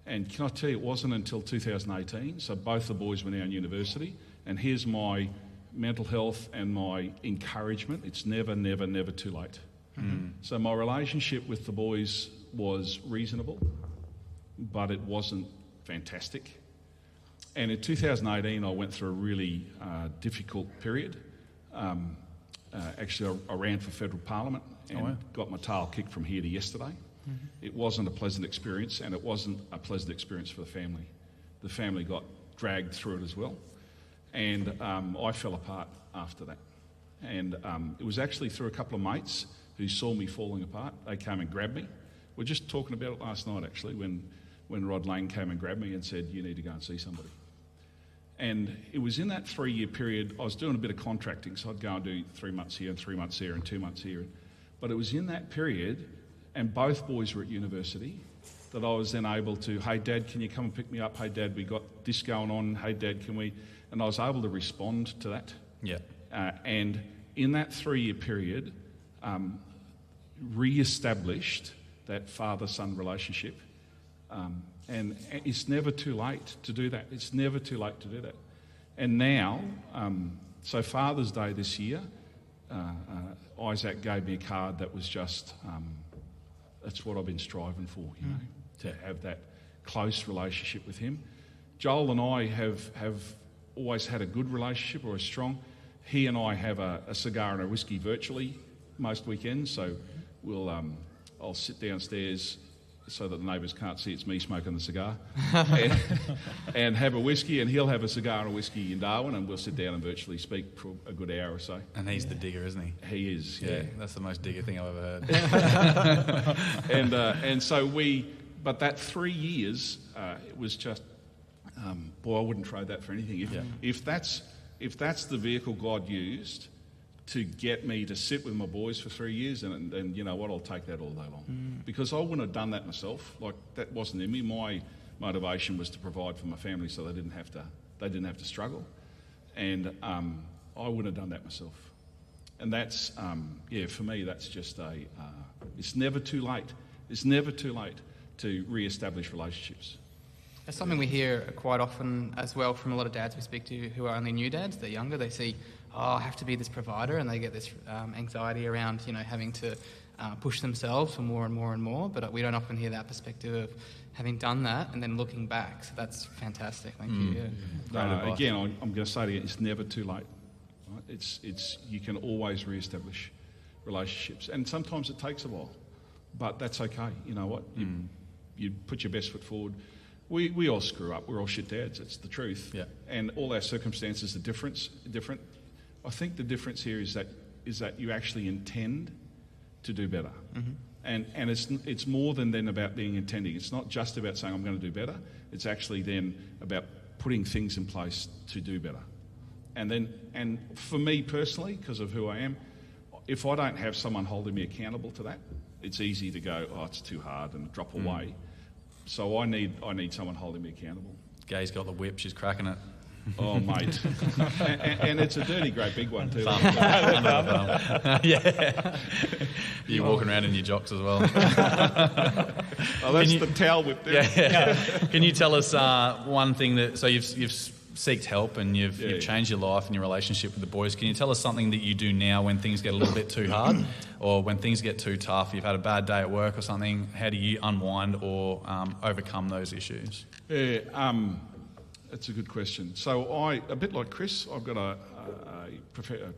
And can I tell you, it wasn't until 2018, so both the boys were now in university, and here's my mental health and my encouragement. It's never, never, never too late. So my relationship with the boys was reasonable, but it wasn't fantastic. And in 2018, I went through a really difficult period. Actually, I ran for federal parliament and got my tail kicked from here to yesterday. It wasn't a pleasant experience, and it wasn't a pleasant experience for the family. The family got dragged through it as well. And I fell apart after that. And it was actually through a couple of mates who saw me falling apart. They came and grabbed me. We were just talking about it last night, actually, when Rod Lane came and grabbed me and said, you need to go and see somebody. And it was in that 3-year period, I was doing a bit of contracting, so I'd go and do 3 months here and 3 months here and 2 months here. But it was in that period, and both boys were at university, that I was then able to, hey, Dad, can you come and pick me up? Hey, Dad, we got this going on. Hey, Dad, can we? And I was able to respond to that. Yeah. And in that 3-year period, re-established that father-son relationship. And it's never too late to do that. It's never too late to do that. And now, so Father's Day this year, Isaac gave me a card that was just, that's what I've been striving for, you know, to have that close relationship with him. Joel and I have always had a good relationship, or a strong. He and I have a cigar and a whiskey virtually most weekends, so I'll sit downstairs so that the neighbours can't see it's me smoking the cigar, and have a whiskey, and he'll have a cigar and a whiskey in Darwin, and we'll sit down and virtually speak for a good hour or so. And he's the digger, isn't he? He is, yeah. That's the most digger thing I've ever heard. And so but that 3 years, it was just, boy, I wouldn't trade that for anything. If that's the vehicle God used to get me to sit with my boys for 3 years, and you know what, I'll take that all day long. Because I wouldn't have done that myself. Like, that wasn't in me. My motivation was to provide for my family so they didn't have to struggle. And I wouldn't have done that myself. And that's, for me, that's just it's never too late. It's never too late to re-establish relationships. That's something we hear quite often as well from a lot of dads we speak to who are only new dads. They're younger. They see, I have to be this provider, and they get this anxiety around, having to push themselves for more and more and more. But we don't often hear that perspective of having done that and then looking back. So that's fantastic. Thank you. Yeah. Again, I'm going to say to you, it's never too late. Right? It's you can always re-establish relationships, and sometimes it takes a while, but that's okay. You know what? You put your best foot forward. We all screw up. We're all shit dads. It's the truth. Yeah. And all our circumstances are different. I think the difference here is that you actually intend to do better. And it's more than about being intending. It's not just about saying I'm going to do better. It's actually then about putting things in place to do better. And for me personally, because of who I am, if I don't have someone holding me accountable to that, it's easy to go, oh, it's too hard, and drop away. So I need someone holding me accountable. Gay's got the whip, she's cracking it. Oh, mate. and it's a dirty, great big one, too. Yeah. You're walking around in your jocks as well. Oh, that's the towel whip there. Yeah. Can you tell us one thing that, so you've seeked help and you've changed your life and your relationship with the boys. Can you tell us something that you do now when things get a little bit too hard or when things get too tough, you've had a bad day at work or something, how do you unwind or overcome those issues? Yeah, that's a good question. So a bit like Chris, I've got a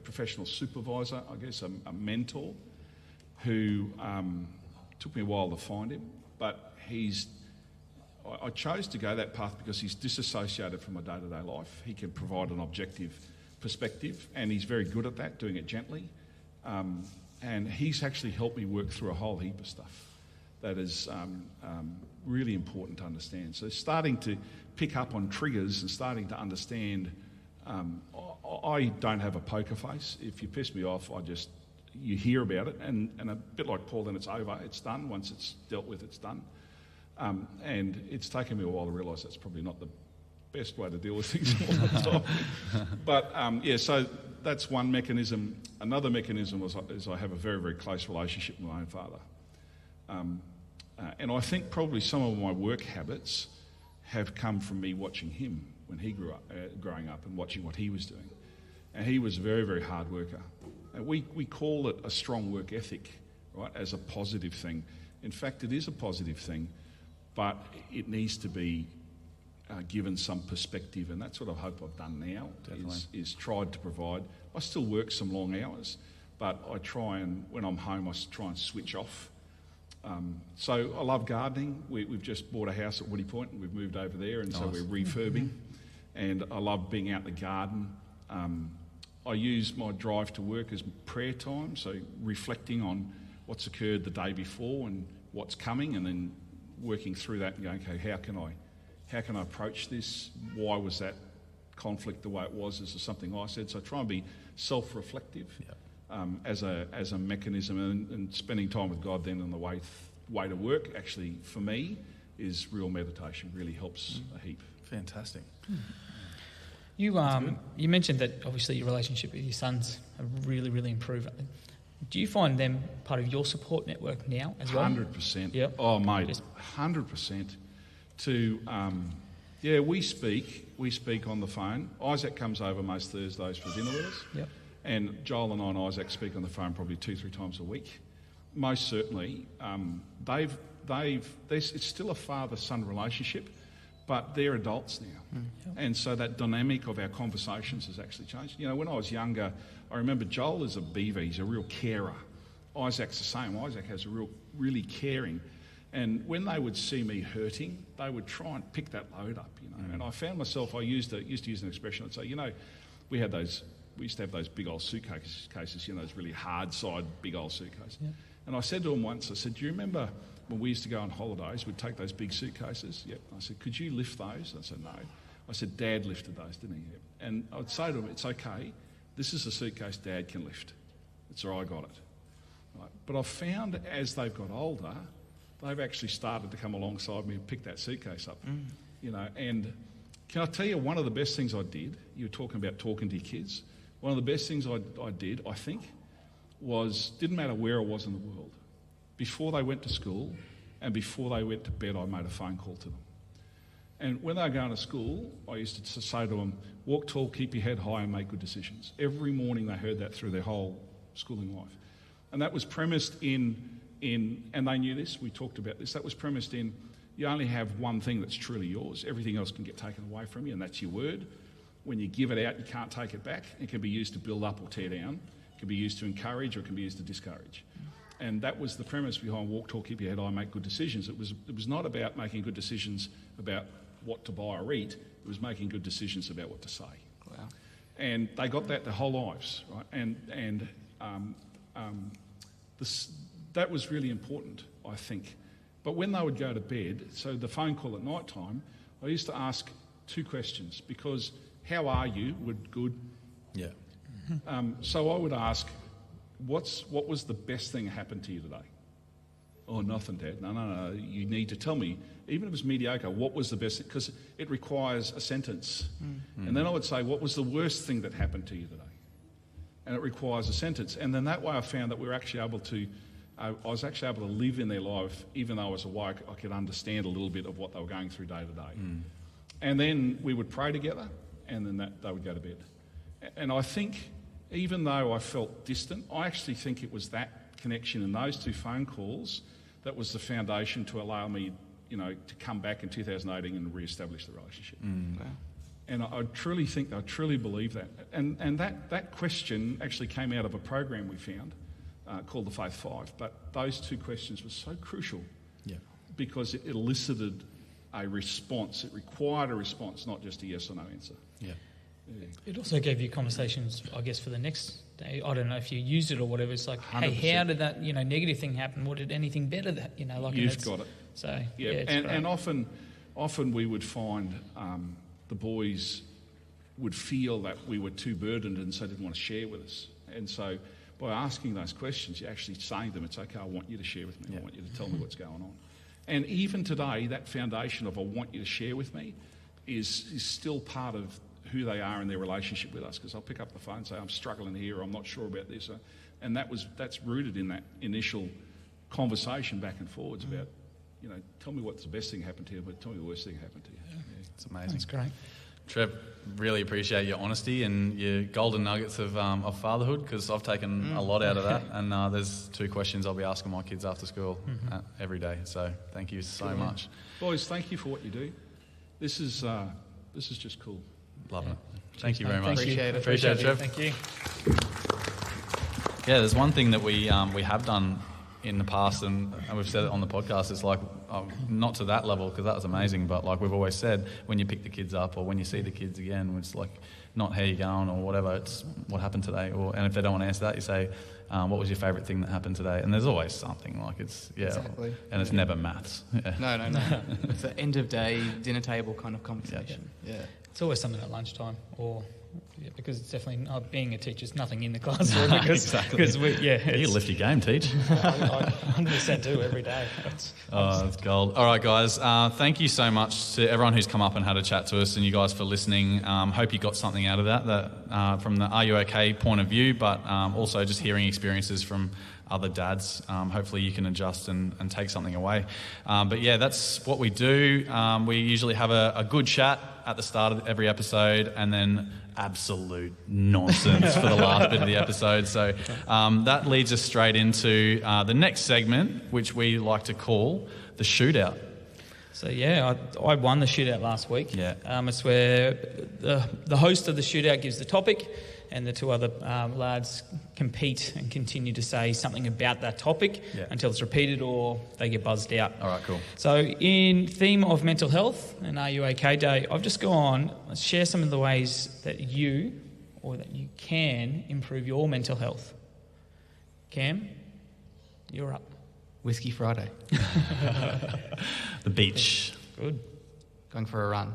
professional supervisor, I guess, a mentor who took me a while to find him, but I chose to go that path because he's disassociated from my day-to-day life. He can provide an objective perspective, and he's very good at that, doing it gently. And he's actually helped me work through a whole heap of stuff that is really important to understand. So starting to pick up on triggers and starting to understand, I don't have a poker face. If you piss me off, you hear about it, and a bit like Paul, then it's over, it's done. Once it's dealt with, it's done. And it's taken me a while to realise that's probably not the best way to deal with things all the time. But so that's one mechanism. Another mechanism is I have a very, very close relationship with my own father. And I think probably some of my work habits have come from me watching him when he growing up and watching what he was doing. And he was a very, very hard worker. And we call it a strong work ethic, right, as a positive thing. In fact, it is a positive thing, but it needs to be given some perspective, and that's what I hope I've done now, is tried to provide. I still work some long hours, but I try and, when I'm home, I try and switch off. So I love gardening. We've just bought a house at Woody Point, and we've moved over there, and so we're refurbing, and I love being out in the garden. I use my drive to work as prayer time, so reflecting on what's occurred the day before and what's coming, and then working through that and going, okay, how can I approach this? Why was that conflict the way it was? Is there something I said? So I try and be self-reflective as a mechanism, and spending time with God then on the way to work, actually, for me, is real meditation. Really helps a heap. Fantastic. You mentioned that obviously your relationship with your sons have really, really improved. Do you find them part of your support network now as well? 100%. Yep. Oh, mate, 100%. We speak on the phone. Isaac comes over most Thursdays for dinner with us. Yep. And Joel and I and Isaac speak on the phone probably 2-3 times a week. Most certainly, it's still a father-son relationship, but they're adults now. Yep. And so that dynamic of our conversations has actually changed. You know, when I was younger, I remember Joel is a beaver, he's a real carer. Isaac's the same. Isaac has really caring. And when they would see me hurting, they would try and pick that load up, you know. And I found myself, I used to use an expression, I'd say, you know, we used to have those big old suitcases, you know, those really hard side big old suitcases. Yep. And I said to him once, I said, do you remember when we used to go on holidays, we'd take those big suitcases? Yep. I said, could you lift those? I said, no. I said, Dad lifted those, didn't he? Yep. And I'd say to him, it's okay. This is a suitcase Dad can lift. It's all right, I got it. Right. But I've found as they've got older, they've actually started to come alongside me and pick that suitcase up. You know, and can I tell you one of the best things I did? You were talking about talking to your kids. One of the best things I did, I think, was, didn't matter where I was in the world. Before they went to school and before they went to bed, I made a phone call to them. And when they were going to school, I used to say to them, walk tall, keep your head high and make good decisions. Every morning they heard that through their whole schooling life. And that was premised in and they knew this, we talked about this, that was premised in, you only have one thing that's truly yours. Everything else can get taken away from you, and that's your word. When you give it out, you can't take it back. It can be used to build up or tear down. It can be used to encourage or it can be used to discourage. And that was the premise behind walk, talk, keep your head high, make good decisions. It was not about making good decisions about what to buy or eat. It was making good decisions about what to say. Wow. And they got that their whole lives, right? And that was really important, I think. But when they would go to bed, so the phone call at night time, I used to ask 2 questions, because how are you? Would good, Yeah. So I would ask, what was the best thing that happened to you today? Oh, nothing, Dad. No. You need to tell me, even if it's mediocre, what was the best thing? Because it requires a sentence. And then I would say, what was the worst thing that happened to you today? And it requires a sentence. And then that way I found that we were actually able to, I was actually able to live in their life, even though I was awake, I could understand a little bit of what they were going through day to day. And then we would pray together, and then they would go to bed. And I think, even though I felt distant, I actually think it was that connection in those 2 phone calls that was the foundation to allow me, to come back in 2018 and re-establish the relationship. Wow. And I truly believe that. And that question actually came out of a program we found called the Faith 5. But those 2 questions were so crucial because it elicited a response. It required a response, not just a yes or no answer. Yeah. It also gave you conversations, I guess, for the next day. I don't know if you used it or whatever. It's like, 100%. Hey, how did that, negative thing happen? What did anything better that, You've got it. So, yeah, and often we would find the boys would feel that we were too burdened and so didn't want to share with us. And so by asking those questions, you're actually saying to them, it's okay, I want you to share with me. I want you to tell me what's going on. And even today, that foundation of I want you to share with me is still part of who they are in their relationship with us, because I'll pick up the phone and say, I'm struggling here, or I'm not sure about this. And that's rooted in that initial conversation back and forwards about, tell me what's the best thing happened to you, but tell me the worst thing happened to you. Yeah. It's amazing. That's great. Trev, really appreciate your honesty and your golden nuggets of fatherhood, because I've taken a lot out of that. And there's 2 questions I'll be asking my kids after school every day. So thank you so much. Boys, thank you for what you do. This is just cool. Loving it. Thank you very much. Appreciate it. Appreciate it, Trev. Thank you. Yeah, there's one thing that we have done in the past, and we've said it on the podcast, it's like, not to that level because that was amazing, but like we've always said, when you pick the kids up or when you see the kids again, it's like not how you going or whatever, it's what happened today. And if they don't want to answer that, you say, what was your favourite thing that happened today? And there's always something, like it's, Exactly. And it's never maths. Yeah. No. It's an end of day, dinner table kind of conversation. Yeah. It's always something at lunchtime, or because it's definitely being a teacher. It's nothing in the classroom because exactly. You lift your game, teach. I 100% do every day. That's gold. All right, guys. Thank you so much to everyone who's come up and had a chat to us, and you guys for listening. Hope you got something out of that from the Are You OK point of view, but also just hearing experiences from other dads. Hopefully you can adjust and take something away. But yeah, that's what we do. We usually have a good chat at the start of every episode, and then absolute nonsense for the last bit of the episode. So that leads us straight into the next segment, which we like to call the shootout. So yeah, I won the shootout last week. Yeah. It's where the host of the shootout gives the topic, and the 2 other lads compete and continue to say something about that topic until it's repeated or they get buzzed out. All right, cool. So in theme of mental health and Are You OK Day, I've just gone, let's share some of the ways that you can improve your mental health. Cam, you're up. Whiskey Friday. The beach. Good. Going for a run.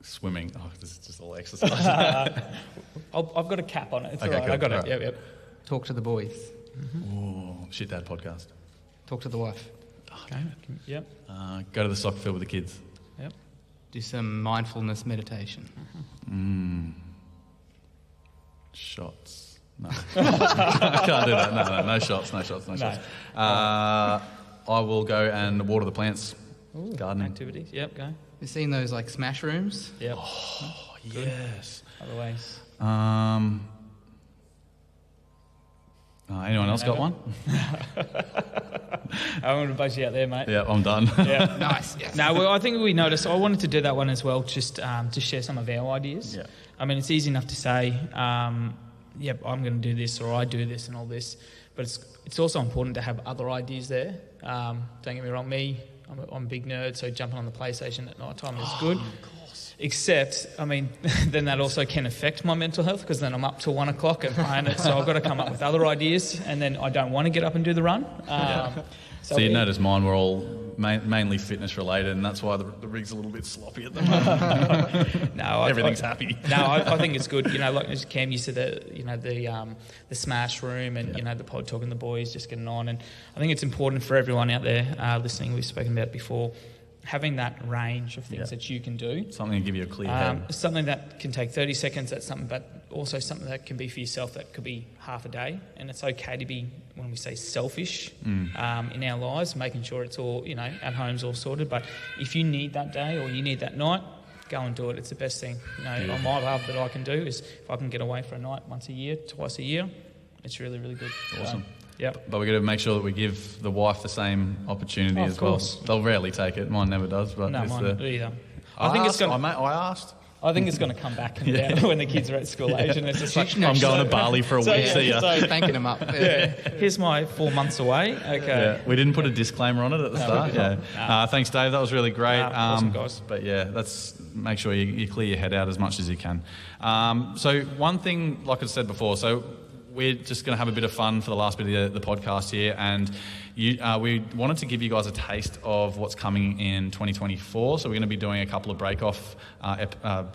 Swimming. Oh, this is just all exercise. I've got a cap on it. It's Okay, all right. cool. I got All it. right. Yep. Talk to the boys. Ooh, Shit Dad podcast. Talk to the wife. Okay. Yep. Go to the soccer field with the kids. Yep. Do some mindfulness meditation. Shots. No. I can't do that. No shots. I will go and water the plants. Ooh, gardening. Activities. Yep, go. You've seen those like smash rooms? Yep. Oh, yes. Other ways. Anyone else got one? I want to buzz you out there, mate. Yeah, I'm done. Yeah. Nice. Yes. No, well, I think we noticed. I wanted to do that one as well, just to share some of our ideas. Yeah. I mean, it's easy enough to say, yep, I'm going to do this, or I do this and all this, but it's also important to have other ideas there. Don't get me wrong, I'm a big nerd, so jumping on the PlayStation at night time is good. Except, I mean, then that also can affect my mental health, because then I'm up till 1 o'clock and playing it, so I've got to come up with other ideas, and then I don't want to get up and do the run. So you notice mine were all mainly fitness related, and that's why the rig's a little bit sloppy at the moment. No, Everything's happy. No, I think it's good. Like as Cam, you said the Smash Room and the pod talking the boys, just getting on, and I think it's important for everyone out there listening. We've spoken about it before. Having that range of things that you can do. Something to give you a clear head. Something that can take 30 seconds, that's something, but also something that can be for yourself that could be half a day. And it's okay to be, when we say selfish, in our lives, making sure it's all, at home's all sorted. But if you need that day or you need that night, go and do it. It's the best thing, on my behalf that I can do is if I can get away for a night once a year, twice a year, it's really, really good. Awesome. Yep. But we've got to make sure that we give the wife the same opportunity as well. They'll rarely take it. Mine never does. But no, mine either. I asked. I think it's going to come back when the kids are at school age, and it's just like I'm going to Bali for a week. See ya. So thanking them up. Here's my 4 months away. Okay. Yeah. We didn't put a disclaimer on it at the start. Thanks, Dave. That was really great. Awesome, guys. But that's make sure you clear your head out as much as you can. So one thing, like I said before, we're just going to have a bit of fun for the last bit of the podcast here, and we wanted to give you guys a taste of what's coming in 2024. So we're going to be doing a couple of break-off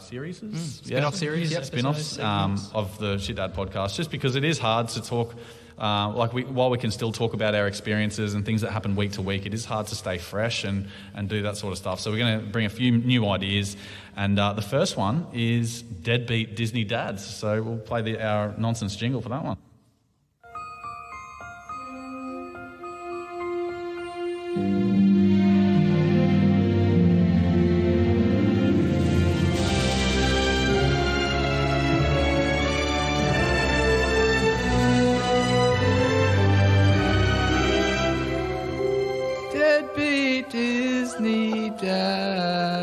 series, spin-off series, spin-offs of the Shit Dad podcast, just because it is hard to talk. While we can still talk about our experiences and things that happen week to week, it is hard to stay fresh and do that sort of stuff. So we're going to bring a few new ideas, and the first one is Deadbeat Disney Dads. So we'll play our nonsense jingle for that one. Deadbeat Disney dads.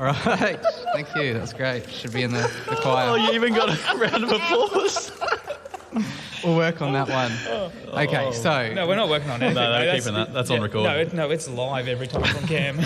All right, thank you. That's great. Should be in the choir. Oh, you even got a round of applause. We'll work on that one. Okay, so... No, we're not working on anything. No, keeping that. That's on record. No, it's live every time from Cam.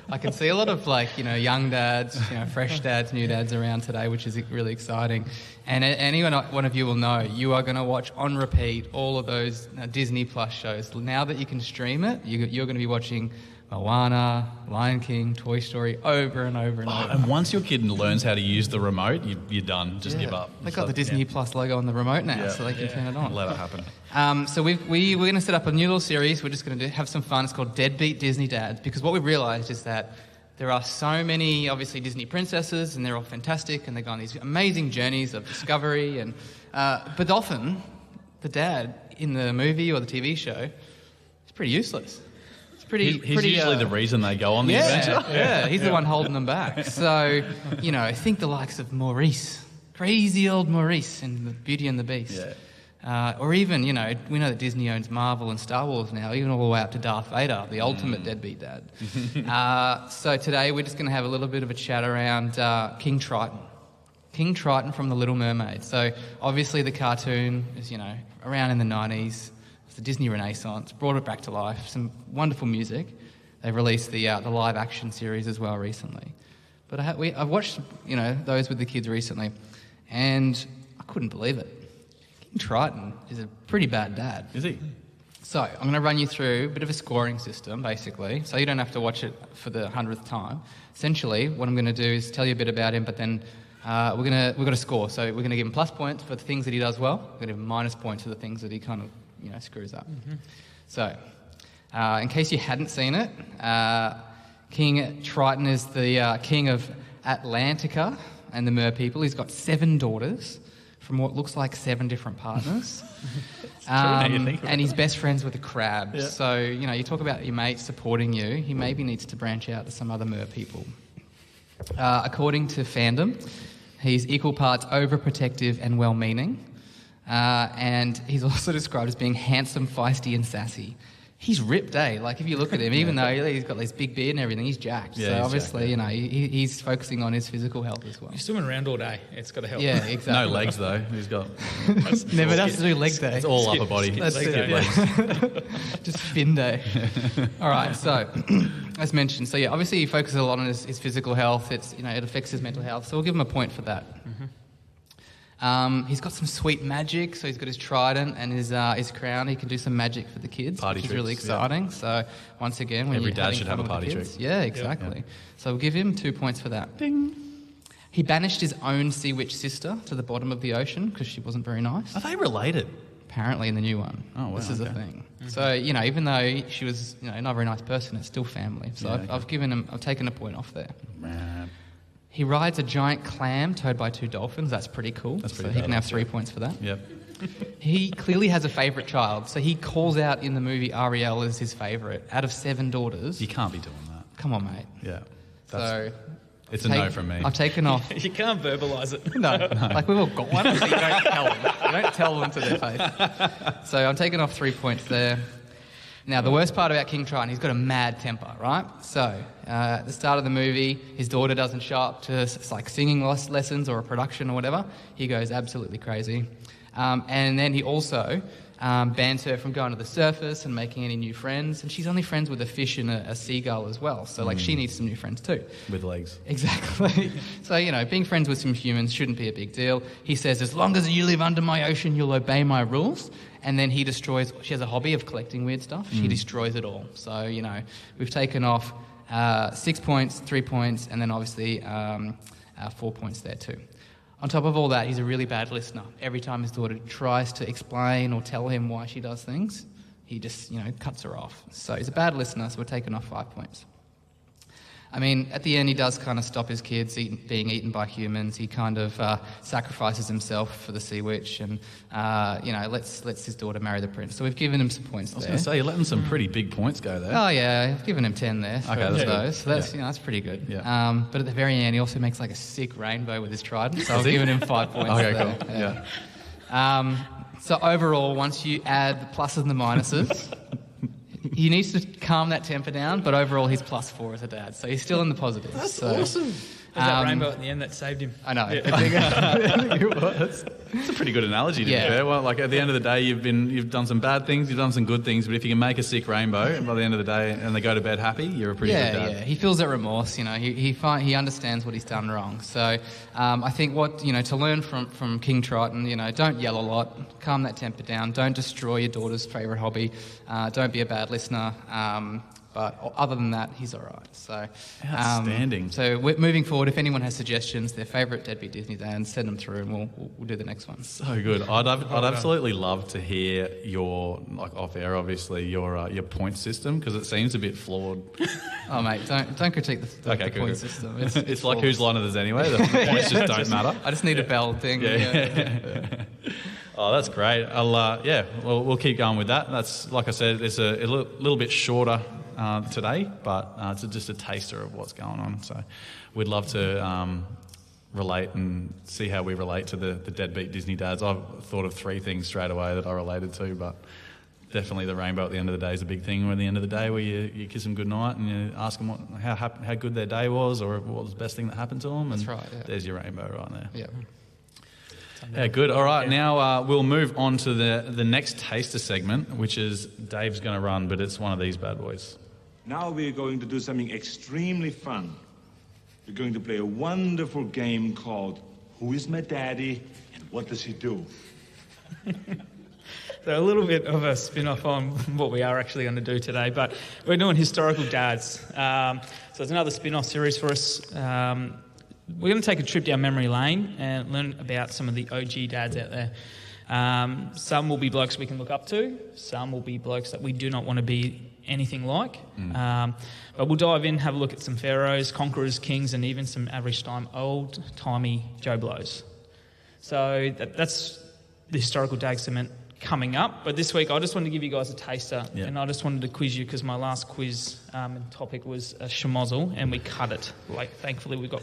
I can see a lot of young dads, fresh dads, new dads around today, which is really exciting. And one of you will know you are going to watch on repeat all of those Disney Plus shows. Now that you can stream it, you're going to be watching Moana, Lion King, Toy Story over and over and over. And once your kid learns how to use the remote, you're done. Just give up. They've got the Disney Plus logo on the remote now, so they can turn it on. Let it happen. So we're going to set up a new little series. We're just going to have some fun. It's called Deadbeat Disney Dads, because what we've realised is that there are so many, obviously, Disney princesses, and they're all fantastic, and they go on these amazing journeys of discovery. And but often, the dad in the movie or the TV show is pretty useless. He's usually the reason they go on the adventure. Yeah, he's the one holding them back. So, think the likes of Maurice, crazy old Maurice in The Beauty and the Beast. Yeah. Or even, we know that Disney owns Marvel and Star Wars now, even all the way up to Darth Vader, the ultimate deadbeat dad. So today we're just going to have a little bit of a chat around King Triton. King Triton from The Little Mermaid. So obviously the cartoon is, around in the 90s. It's the Disney Renaissance, brought it back to life, some wonderful music. They've released the live action series as well recently. But I've watched, those with the kids recently, and I couldn't believe it. King Triton is a pretty bad dad. Is he? So I'm going to run you through a bit of a scoring system, basically, so you don't have to watch it for the 100th time. Essentially, what I'm going to do is tell you a bit about him, but then we've got a score. So we're going to give him plus points for the things that he does well. We're going to give him minus points for the things that he kind of screws up. Mm-hmm. So, in case you hadn't seen it, King Triton is the king of Atlantica and the Mer people. He's got 7 daughters from what looks like 7 different partners. And he's best friends with the crabs. Yeah. So, you talk about your mate supporting you, he maybe needs to branch out to some other Mer people. According to fandom, he's equal parts overprotective and well-meaning. And he's also described as being handsome, feisty, and sassy. He's ripped, eh? Like, if you look at him, even though he's got this big beard and everything, he's jacked. Yeah, so obviously, he's focusing on his physical health as well. He's swimming around all day. It's got to help. Yeah, exactly. No legs, though. He's got... Never does to do leg day. It's all upper body. Skip legs. Just fin day. All right, so, as mentioned, obviously he focuses a lot on his physical health. It affects his mental health, so we'll give him a point for that. He's got some sweet magic, so he's got his trident and his crown. He can do some magic for the kids, Party which is really tricks, yeah. exciting. So once again, when Every you're dad having should fun have a with the party kids- trick. Yeah, exactly. So we'll give him 2 points for that. Ding. He banished his own sea witch sister to the bottom of the ocean because she wasn't very nice. Are they related? Apparently in the new one. Oh, wow, This is a okay. thing. So, even though she was, not a very nice person, it's still family. So Yeah, I've taken a point off there. Man. He rides a giant clam towed by 2 dolphins. That's pretty cool. That's pretty so he can badass, have 3 points for that. Yep. He clearly has a favourite child. So he calls out in the movie Ariel as his favourite. Out of 7 daughters. You can't be doing that. Come on, mate. Yeah. So It's a no from me. I've taken off. You can't verbalise it. No. Like we've all got one, but you don't tell them. You don't tell them to their face. So I'm taking off 3 points there. Now, the worst part about King Triton, he's got a mad temper, right? So, at the start of the movie, his daughter doesn't show up to singing lessons or a production or whatever. He goes absolutely crazy. And then he also bans her from going to the surface and making any new friends. And she's only friends with a fish and a seagull as well. So, she needs some new friends too. With legs. Exactly. So, being friends with some humans shouldn't be a big deal. He says, as long as you live under my ocean, you'll obey my rules. And then he destroys... She has a hobby of collecting weird stuff. She destroys it all. So, we've taken off 6 points, 3 points, and then obviously 4 points there too. On top of all that, he's a really bad listener. Every time his daughter tries to explain or tell him why she does things, he just, cuts her off. So he's a bad listener, so we're taking off 5 points. I mean, at the end, he does kind of stop his kids being eaten by humans. He kind of sacrifices himself for the sea witch and, lets his daughter marry the prince. So we've given him some points I was there. going to say, you're letting some pretty big points go there. Oh, yeah, I've given him 10 there for Okay, that's those. good. So that's, Yeah. that's pretty good. Yeah. But at the very end, he also makes a sick rainbow with his trident. So I've given him 5 points Okay, there. cool. Yeah. So overall, once you add the pluses and the minuses... He needs to calm that temper down, but overall he's +4 as a dad, so he's still in the positives. That's so, awesome. There's that rainbow at the end that saved him. I know. Yeah. I think it was. It's a pretty good analogy, to Yeah. be fair. Well, at the end of the day, you've done some bad things, you've done some good things, but if you can make a sick rainbow by the end of the day and they go to bed happy, you're a pretty good dad. Yeah. He feels that remorse. He understands what he's done wrong. So I think to learn from King Triton, don't yell a lot, calm that temper down, don't destroy your daughter's favourite hobby, don't be a bad listener. But other than that, he's all right. So, Outstanding. So we're moving forward. If anyone has suggestions, their favourite deadbeat Disney dads, send them through, and we'll do the next one. So good. I'd absolutely love to hear your, off air, obviously, your point system, because it seems a bit flawed. Oh mate, don't critique the Okay, point cool. system. It's like whose line it is anyway. The points just don't matter. I just need a bell thing. Yeah. Oh, that's great. We'll keep going with that. That's, like I said, it's a little bit shorter today, but it's just a taster of what's going on. So we'd love to relate and see how we relate to the deadbeat Disney dads. I've thought of 3 things straight away that I related to, but definitely the rainbow at the end of the day is a big thing. At the end of the day, where you kiss them goodnight and you ask them how good their day was or what was the best thing that happened to them. That's and right, yeah. There's your rainbow right there. Yeah. Yeah, good. All right, now we'll move on to the next taster segment, which is Dave's going to run, but it's one of these bad boys. Now we're going to do something extremely fun. We're going to play a wonderful game called Who is My Daddy and What Does He Do? So a little bit of a spin-off on what we are actually going to do today, but we're doing historical dads. So it's another spin-off series for us. We're going to take a trip down memory lane and learn about some of the OG dads out there. Some will be blokes we can look up to. Some will be blokes that we do not want to be anything like. But we'll dive in, have a look at some pharaohs, conquerors, kings, and even some average-time, old-timey Joe Blows. So that's the historical dad segment coming up. But this week, I just wanted to give you guys a taster, and I just wanted to quiz you because my last quiz topic was a schmozzle, and we cut it. Thankfully, we got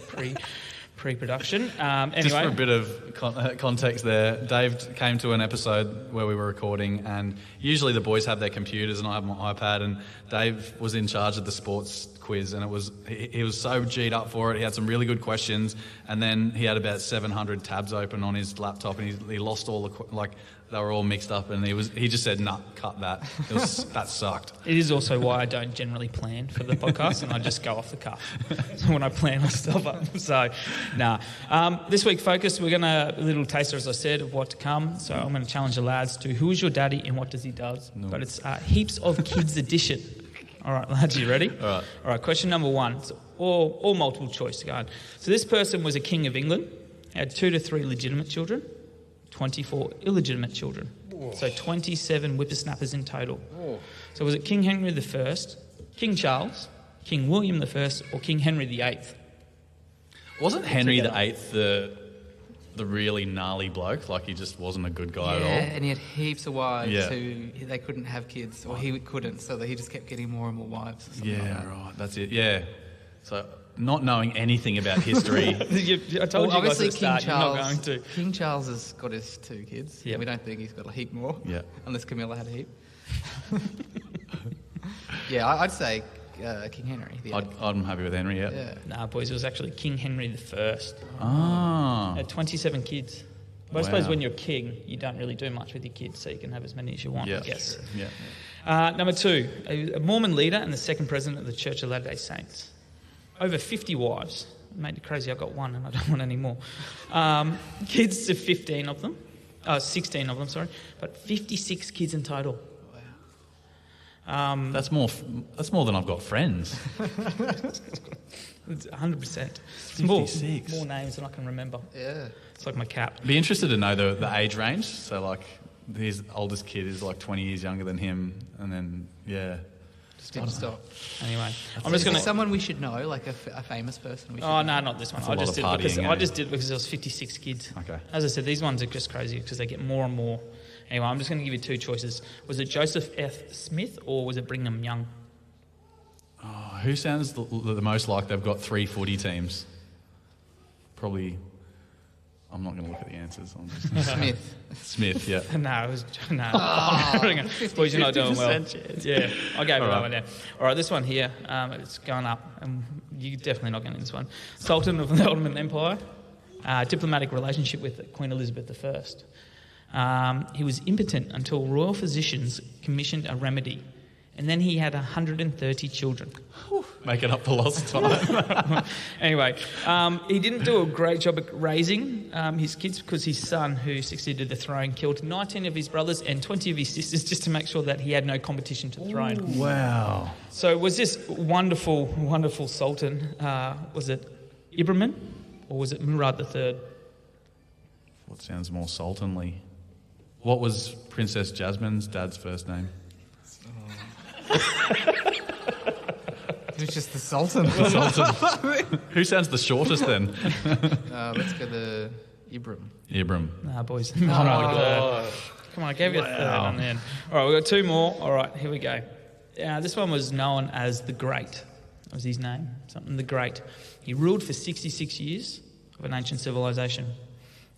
pre-production. Anyway. Just for a bit of context there, Dave came to an episode where we were recording, and usually the boys have their computers and I have my iPad, and Dave was in charge of the sports quiz, and he was so G'd up for it. He had some really good questions, and then he had about 700 tabs open on his laptop, and he lost all the they were all mixed up, and he just said, "Nah, cut that." That sucked. It is also why I don't generally plan for the podcast, and I just go off the cuff. So when I plan my stuff up. So, nah. This week, focus, we're going to, a little taster, as I said, of what to come. So I'm going to challenge the lads to who is your daddy and what does he does. No. But it's heaps of kids edition. All right, lads, you ready? All right, question number 1. It's all multiple choice to go on. So this person was a king of England, had 2 to 3 legitimate children, 24 illegitimate children. Whoa. So 27 whippersnappers in total. Whoa. So was it King Henry I, King Charles, King William I, or King Henry VIII? Wasn't Henry VIII the really gnarly bloke? Like, he just wasn't a good guy at all? Yeah, and he had heaps of wives who they couldn't have kids, or he couldn't, so that he just kept getting more and more wives. Right, that's it, yeah. So, not knowing anything about history... I told you guys at the start, King Charles, you're not going to. King Charles has got his 2 kids. Yep. We don't think he's got a heap more, unless Camilla had a heap. I'd say King Henry. I'm happy with Henry, yeah. Nah, boys, it was actually King Henry I. Ah. Had 27 kids. But I suppose when you're king, you don't really do much with your kids, so you can have as many as you want, I guess. Yeah. Number 2, a Mormon leader and the second president of the Church of Latter-day Saints. Over 50 wives. Made it crazy, I got 1 and I don't want any more. Kids to 16 of them, but 56 kids in total. That's more than I've got friends. 100%. It's more names than I can remember. Yeah. It's like my cap. Be interested to know the age range. So, like, his oldest kid is like 20 years younger than him, and then, Just didn't stop. Anyway, I'm just going to... someone we should know, like a famous person we should know? No, not this one. I just did it because there was 56 kids. Okay. As I said, these ones are just crazy because they get more and more. Anyway, I'm just going to give you 2 choices. Was it Joseph F. Smith or was it Brigham Young? Oh, who sounds the most like they've got 3 footy teams? Probably... I'm not going to look at the answers. Smith, yeah. No, it was... No. Boys, you're not doing well. Yeah, I gave it that one down. All right, this one here, it's going up, and you're definitely not getting this one. Sultan of the Ottoman Empire, diplomatic relationship with Queen Elizabeth I. He was impotent until royal physicians commissioned a remedy, and then he had 130 children. Making up for lost time. Anyway, he didn't do a great job at raising his kids because his son, who succeeded the throne, killed 19 of his brothers and 20 of his sisters just to make sure that he had no competition to the throne. Wow. So was this wonderful, wonderful sultan, was it Ibrahim or was it Murad III? What sounds more sultanly? What was Princess Jasmine's dad's first name? It was just the Sultan. Who sounds the shortest then? Let's go to Ibram. Nah, boys. Come on, I gave you a third on the end. All right, we've got 2 more. All right, here we go. This one was known as the Great. That was his name, something the Great. He ruled for 66 years of an ancient civilization.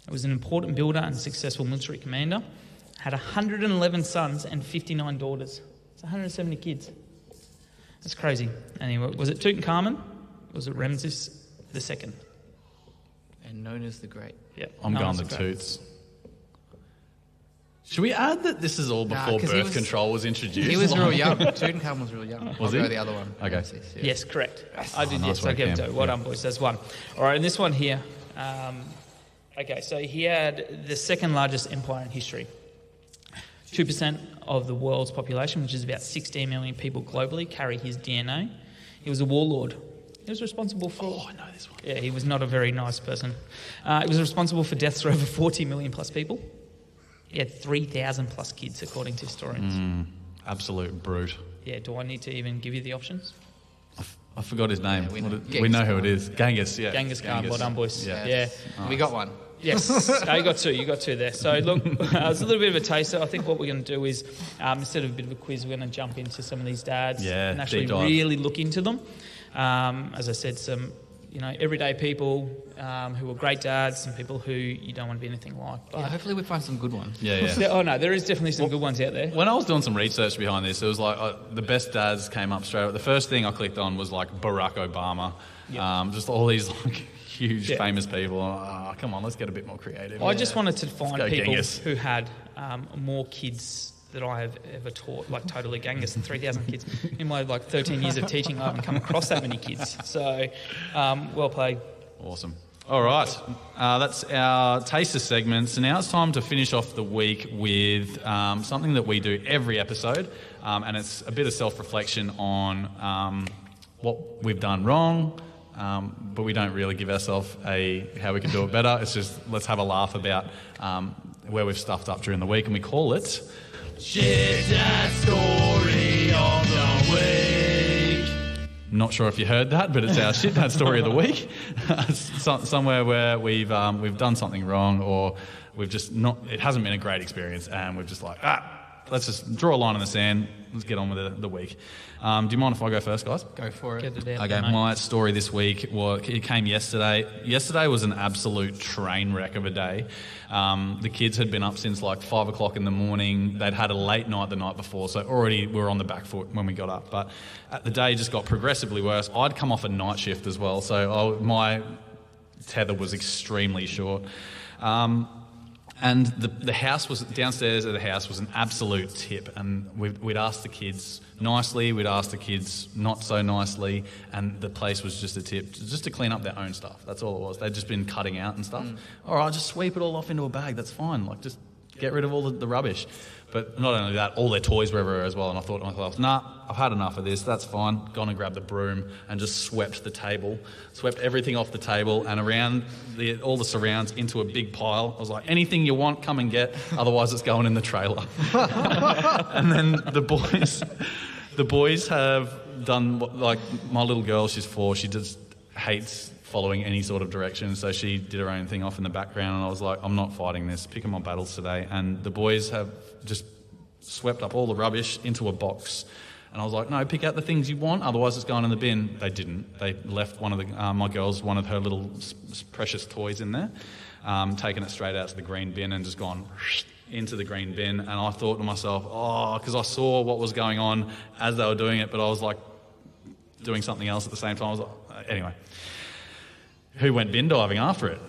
He was an important builder and successful military commander. Had 111 sons and 59 daughters. It's 170 kids. That's crazy. Anyway, was it Tutankhamun? Was it Ramses II? And known as the Great. Yeah, I'm going the Toots. Should we add that this is all before birth control was introduced? He was real young. Tutankhamun was real young. Was he? I'll go the other one. Okay. Ramses, yeah. Yes, correct. Yes. I did, yes. I gave it to you. Well done, boys. That's 1. All right, and this one here. Okay, so he had the second largest empire in history. 2% of the world's population, which is about 16 million people globally, carry his DNA. He was a warlord. He was responsible for... Oh, I know this one. Yeah, he was not a very nice person. He was responsible for deaths for over 40 million plus people. He had 3,000 plus kids, according to historians. Absolute brute. Yeah, do I need to even give you the options? I forgot his name. Yeah, we know who it is. Genghis, yeah. Genghis Khan. Well done, boys. Yeah. Yeah. We got 1. Yes, you got 2. You got 2 there. So look, it's a little bit of a taster. I think what we're going to do is, instead of a bit of a quiz, we're going to jump into some of these dads and actually really look into them. As I said, some everyday people who are great dads, some people who you don't want to be anything like. But hopefully we find some good ones. Yeah. Oh no, there is definitely some good ones out there. When I was doing some research behind this, it was like the best dads came up straight away. The first thing I clicked on was like Barack Obama. Yep. Just all these like huge famous people. Come on, let's get a bit more creative. I just wanted to find people who had more kids that I have ever taught, like totally gangus, 3,000 kids. In my 13 years of teaching, I haven't come across that many kids. So, well played. Awesome. All right, that's our taster segment. So now it's time to finish off the week with something that we do every episode, and it's a bit of self-reflection on what we've done wrong, but we don't really give ourselves how we can do it better. It's just let's have a laugh about where we've stuffed up during the week, and we call it Shit Dad Story of the Week. Not sure if you heard that, but it's our Shit Dad Story of the Week. Somewhere where we've done something wrong, or we've just not. It hasn't been a great experience, and we've just let's just draw a line in the sand. Let's get on with the week. Do you mind if I go first, guys? Go for it. Get it out, Okay, mate. my story this week, it came yesterday. Yesterday was an absolute train wreck of a day. The kids had been up since like 5 o'clock in the morning. They'd had a late night the night before, so already we were on the back foot when we got up. But the day just got progressively worse. I'd come off a night shift as well, so my tether was extremely short. And the house was downstairs at the house was an absolute tip, and we'd asked the kids nicely, we'd asked the kids not so nicely, and the place was just a tip, just to clean up their own stuff. That's all it was. They'd just been cutting out and stuff. All right, just sweep it all off into a bag. That's fine. Like, just get rid of all the rubbish. But not only that, all their toys were everywhere as well. And I thought to myself, nah, I've had enough of this. That's fine. Gone and grabbed the broom and just swept the table, swept everything off the table and around all the surrounds into a big pile. I was like, anything you want, come and get. Otherwise, it's going in the trailer. And then the boys have done, like, my little girl, she's 4. She just hates following any sort of direction, so she did her own thing off in the background, and I was like, I'm not fighting this, picking my battles today. And the boys have just swept up all the rubbish into a box, and I was like, no, pick out the things you want, otherwise it's going in the bin. They didn't. They left one of my girl's, one of her little precious toys in there, taken it straight out to the green bin and just gone into the green bin. And I thought to myself, because I saw what was going on as they were doing it, but I was like doing something else at the same time. I was like, anyway. Who went bin diving after it?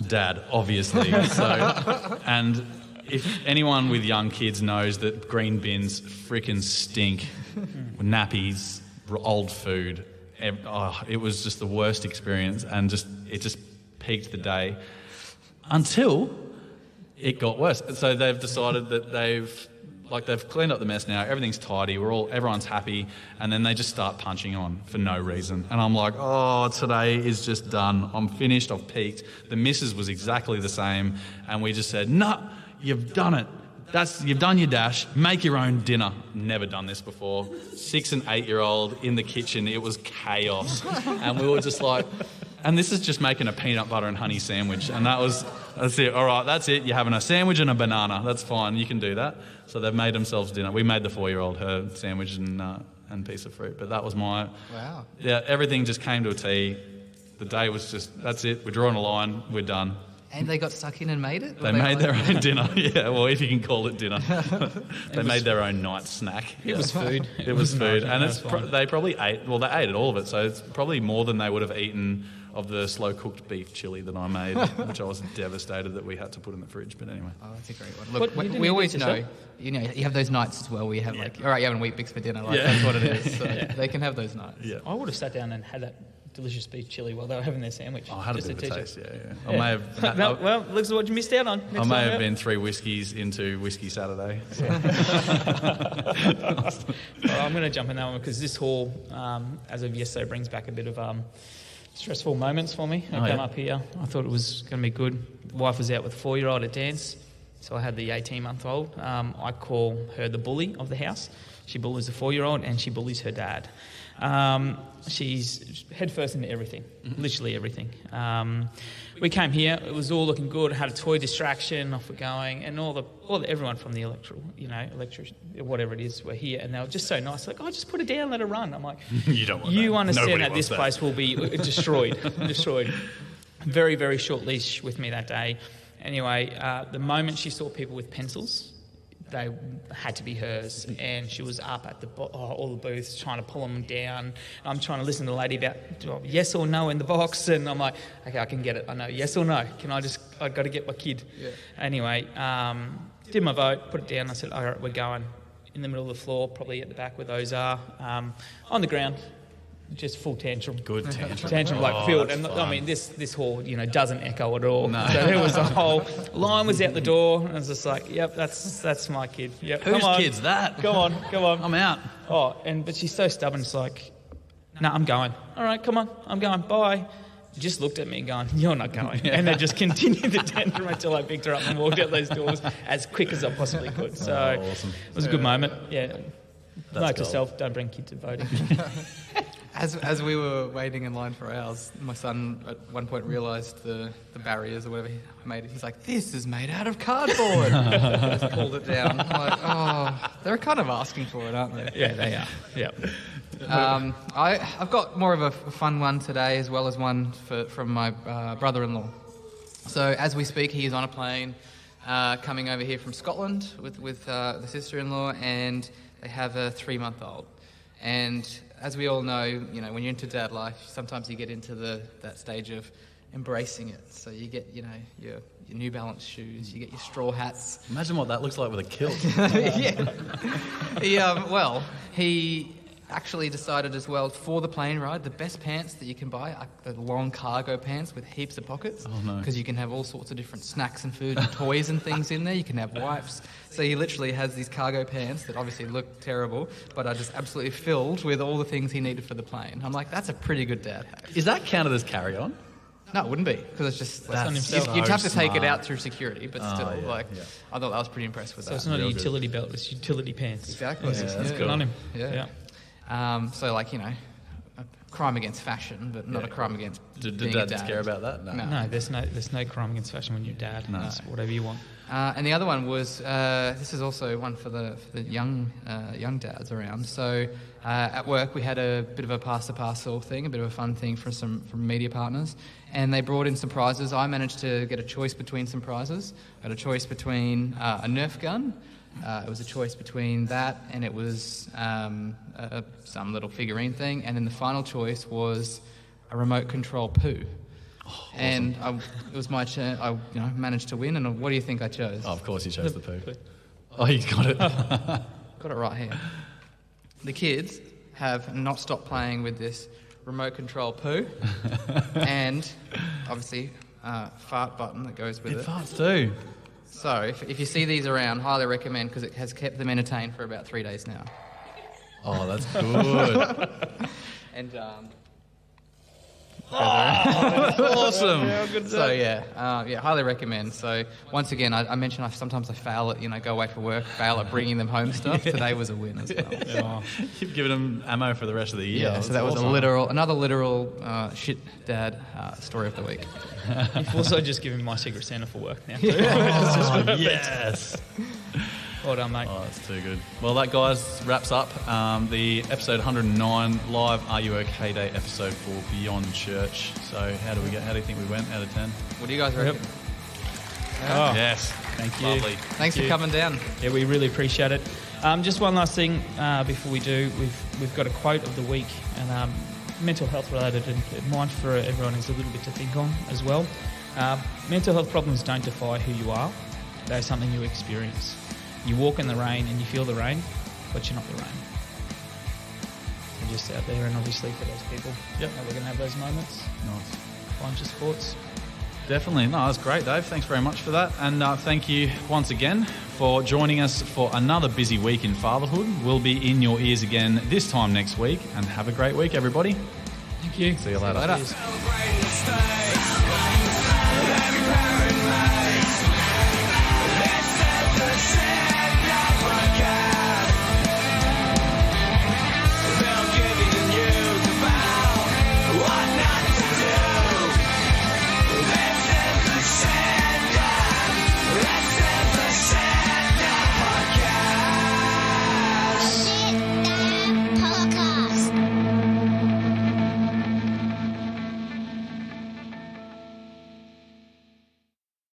Dad, obviously. And if anyone with young kids knows that green bins frickin' stink, nappies, old food, it was just the worst experience, and it just peaked the day until it got worse. So they've decided that they've cleaned up the mess now, everything's tidy, everyone's happy, and then they just start punching on for no reason. And I'm like, today is just done. I'm finished, I've peaked. The missus was exactly the same, and we just said, no, you've done it. You've done your dash, make your own dinner. Never done this before. 6 and 8-year-old in the kitchen, it was chaos. And we were just like, and this is just making a peanut butter and honey sandwich. And that's it. All right, that's it. You're having a sandwich and a banana. That's fine. You can do that. So they've made themselves dinner. We made the 4-year-old her sandwich and piece of fruit. But that was Wow. Yeah, everything just came to a T. The day was just, that's it. We're drawing a line. We're done. And they got stuck in and made it? They made their own dinner. Yeah, well, if you can call it dinner. They made their own night snack. It was food. It was food. And they probably ate all of it. So it's probably more than they would have eaten of the slow-cooked beef chili that I made, which I was devastated that we had to put in the fridge. But anyway. Oh, that's a great one. Look, we always know, you have those nights as well where you have all right, you're having Weet-Bix for dinner. That's what it is. So they can have those nights. Yeah. I would have sat down and had that delicious beef chili while they were having their sandwich. I had a just bit of to a teach taste, it. I may have... well, looks like what you missed out on. I may have been 3 whiskeys into Whiskey Saturday. So. I'm going to jump in that one because this haul, as of yesterday, brings back a bit of stressful moments for me. I come up here. I thought it was going to be good. The wife was out with a 4-year-old at dance, so I had the 18-month-old. I call her the bully of the house. She bullies the 4-year-old and she bullies her dad. She's head first into everything, literally everything. We came here, it was all looking good, had a toy distraction, off we're going, and everyone from the electrician, whatever it is, were here, and they were just so nice, like, just put it down, let it run. I'm like, you don't want you that. understand Nobody that this wants place will be destroyed. Very, very short leash with me that day. Anyway, the moment she saw people with pencils, they had to be hers, and she was up at all the booths trying to pull them down. I'm trying to listen to the lady about yes or no in the box, and I'm like, okay, I can get it. I know yes or no. I've got to get my kid. Yeah. Anyway, did my vote, put it down. I said, all right, we're going. In the middle of the floor, probably at the back where those are, on the ground. Just full tantrum. Good tantrum. Tantrum like filled. And I mean, this hall, doesn't echo at all. No. So there was a whole line was out the door, and I was just like, yep, that's my kid. Yep, Whose kid's that? Come on. I'm out. Oh, but she's so stubborn. It's like, no, I'm going. All right, come on, I'm going. Bye. Just looked at me going, you're not going. And they just continued the tantrum until I picked her up and walked out those doors as quick as I possibly could. So awesome. It was a good moment. Yeah. Note to gold. self, don't bring kids to voting. As we were waiting in line for ours, my son at one point realised the barriers or whatever he made. He's like, this is made out of cardboard. Just pulled it down. I'm like, oh, they're kind of asking for it, aren't they? Yeah, they are. Yeah. I've got more of a fun one today, as well as one from my brother-in-law. So as we speak, he is on a plane coming over here from Scotland with the sister-in-law, and they have a 3-month-old. And as we all know, when you're into dad life, sometimes you get into that stage of embracing it. So you get, your New Balance shoes, you get your straw hats. Imagine what that looks like with a kilt. Yeah. He actually decided as well for the plane ride, the best pants that you can buy are the long cargo pants with heaps of pockets. Oh, no. Because you can have all sorts of different snacks and food and toys and things in there. You can have wipes. So he literally has these cargo pants that obviously look terrible, but are just absolutely filled with all the things he needed for the plane. I'm like, that's a pretty good dad hack. Is that counted as carry-on? No, it wouldn't be, because it's just you'd have to take it out through security, but still, I thought I was pretty impressed with So that. it's not a utility belt, it's utility pants. Exactly. Yeah, that's Good cool. on him. Yeah. So a crime against fashion, but not a crime against Did being a dads dad. care about that? No, there's no crime against fashion when you're dad. No. It's whatever you want. And the other one was this is also one for the young dads around. So at work we had a bit of a pass the parcel thing, a bit of a fun thing from media partners, and they brought in some prizes. I managed to get a choice between some prizes. I had a choice between a Nerf gun. It was a choice between that and it was some little figurine thing, and then the final choice was a remote control poo. Awesome. And it was my turn. I managed to win, and what do you think I chose? Oh, of course you chose the poo. Oh, you got it. Got it right here. The kids have not stopped playing with this remote control poo, and obviously fart button that goes with it. It farts too. So if you see these around, highly recommend, because it has kept them entertained for about 3 days now. Oh, that's good. And Awesome. highly recommend. So once again, I mentioned sometimes I fail at go away for work, fail at bringing them home stuff. Today was a win as well. You've given them ammo for the rest of the year. Yeah, so that was another literal shit dad story of the week. You've also just given my Secret Santa for work now. Oh, yes. Well done, mate. Oh, that's too good. Well, that, guys, wraps up the episode 109 live RUOK Day episode for Beyond Church. So how do you think we went out of 10? What do you guys reckon? Oh, Yes. thank you. Lovely. Thanks for coming down. Yeah, we really appreciate it. Just one last thing before we do. We've got a quote of the week, and mental health related, and mine for everyone is a little bit to think on as well. Mental health problems don't define who you are. They're something you experience. You walk in the rain and you feel the rain, but you're not the rain. You're just out there, and obviously for those people, we're going to have those moments. Nice. Find your sports. Definitely. No, that's great, Dave. Thanks very much for that. And thank you once again for joining us for another busy week in fatherhood. We'll be in your ears again this time next week. And have a great week, everybody. Thank you. See you later. Later. Celebrate the stage. Every parent man.